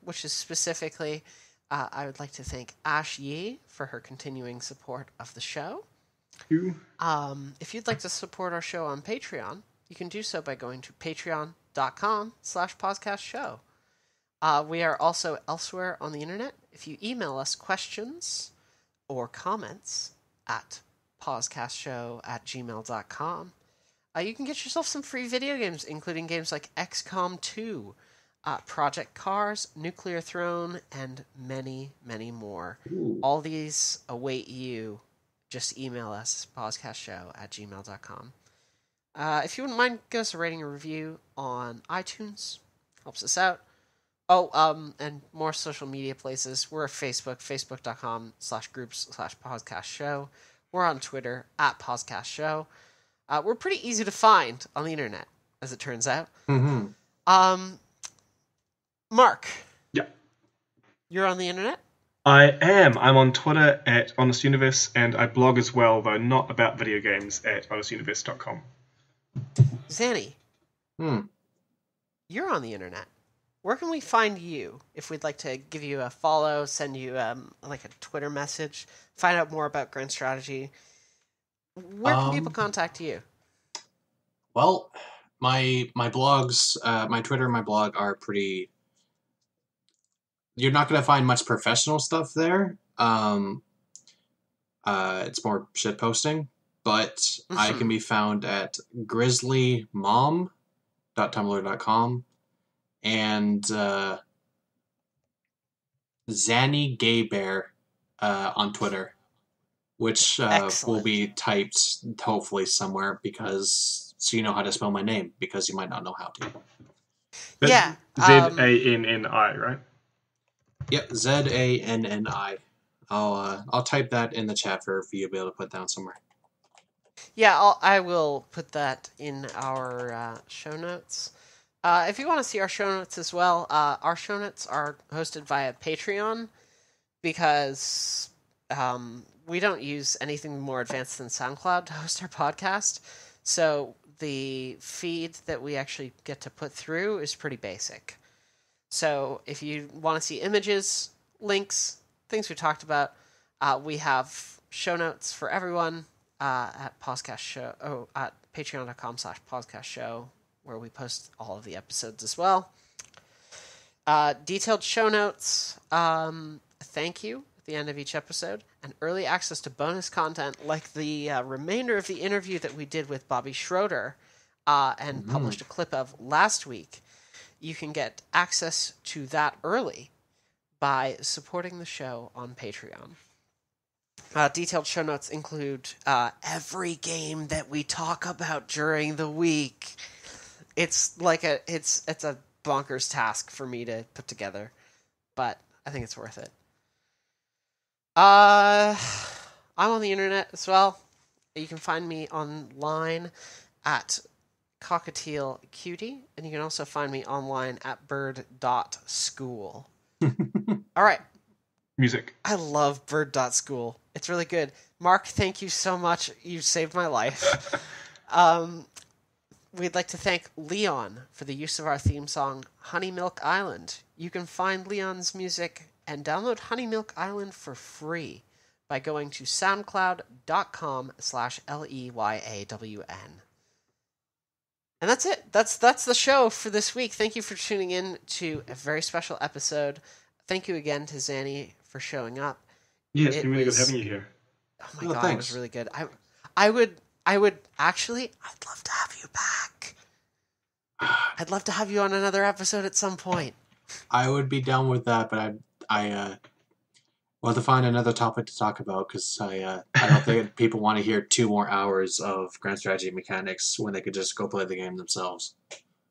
which is specifically, I would like to thank Ash Yee for her continuing support of the show. If you'd like to support our show on Patreon, you can do so by going to patreon.com/PauseCastShow. We are also elsewhere on the internet. If you email us questions or comments at pausecastshow@gmail.com, you can get yourself some free video games, including games like XCOM 2, Project Cars, Nuclear Throne, and many, many more. Ooh. All these await you. Just email us, pausecastshow@gmail.com. If you wouldn't mind, give us a rating or review on iTunes. Helps us out. And more social media places. We're at Facebook, facebook.com/groups/PauseCastShow. We're on Twitter, @PauseCastShow. We're pretty easy to find on the internet, as it turns out. Mm-hmm. Mark. Yeah. You're on the internet? I am. I'm on Twitter at HonestUniverse, and I blog as well, though not about video games, at honestuniverse.com. Zanni. You're on the internet. Where can we find you if we'd like to give you a follow, send you like a Twitter message, find out more about Grand Strategy? Where can people contact you? Well, my blogs, my Twitter and my blog are pretty... You're not going to find much professional stuff there. It's more shit posting, but I can be found at grizzlymom.tumblr.com and Zanni Gay Bear on Twitter, which will be typed hopefully somewhere so you know how to spell my name, because you might not know how to. That's Yeah. Zanni, right? Yep, Zanni. I'll type that in the chat for you to be able to put down somewhere. Yeah, I will put that in our show notes. If you want to see our show notes as well, our show notes are hosted via Patreon because we don't use anything more advanced than SoundCloud to host our podcast. So the feed that we actually get to put through is pretty basic. So if you want to see images, links, things we talked about, we have show notes for everyone at PauseCast Show, at patreon.com/PauseCast Show, where we post all of the episodes as well. Detailed show notes, thank you at the end of each episode, and early access to bonus content like the remainder of the interview that we did with Bobby Schroeder and published a clip of last week. You can get access to that early by supporting the show on Patreon. Detailed show notes include every game that we talk about during the week. It's like it's a bonkers task for me to put together, but I think it's worth it. I'm on the internet as well. You can find me online at Cockatiel Cutie, and you can also find me online at bird.school. All right. Music. I love bird.school. It's really good. Mark, thank you so much. You saved my life. We'd like to thank Leon for the use of our theme song, Honey Milk Island. You can find Leon's music and download Honey Milk Island for free by going to soundcloud.com/LEYAWN. And that's it. That's the show for this week. Thank you for tuning in to a very special episode. Thank you again to Zanni for showing up. Yeah, it's been really good having you here. Oh my god, thanks. It was really good. I would actually, I'd love to have you back. I'd love to have you on another episode at some point. I would be down with that, but I want to find another topic to talk about because I don't think people want to hear 2 more hours of grand strategy mechanics when they could just go play the game themselves.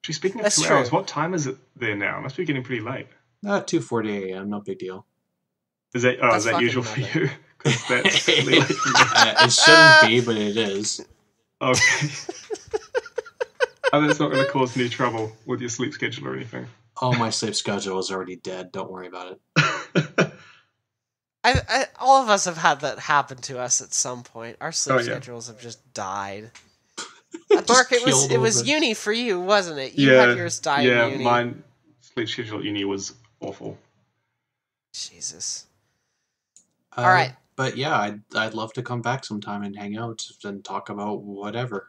Actually, speaking of 2 hours, what time is it there now? It must be getting pretty late. 2:40 a.m. No big deal. Is that usual for you? Because that's really late for me. It shouldn't be, but it is. Okay. And it's not going to cause any trouble with your sleep schedule or anything. Oh, my sleep schedule is already dead. Don't worry about it. All of us have had that happen to us at some point. Our sleep schedules have just died. Mark, it was uni for you, wasn't it? You had yours die in uni. Yeah, my sleep schedule at uni was awful. Jesus. All right. But yeah, I'd love to come back sometime and hang out and talk about whatever.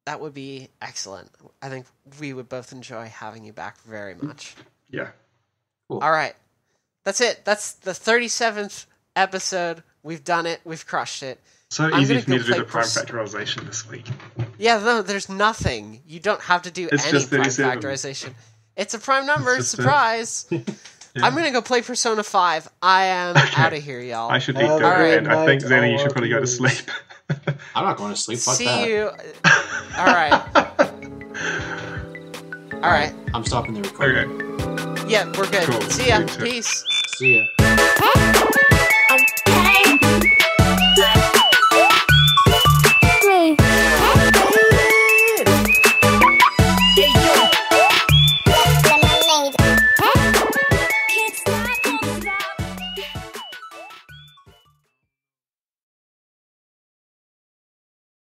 That would be excellent. I think we would both enjoy having you back very much. Yeah. Cool. All right. That's it. That's the 37th episode. We've done it. We've crushed it. So easy for me to do the prime factorization this week. Yeah, no, there's nothing. You don't have to do any prime factorization. It's a prime number. Surprise. Yeah. I'm going to go play Persona 5. I am out of here, y'all. I should eat dinner, and I think, Zanni, you should probably go to sleep. I'm not going to sleep. Fuck See that. you. All right. All right. I'm stopping the recording. Okay. Yeah, we're good. Cool. See ya. Peace. See ya.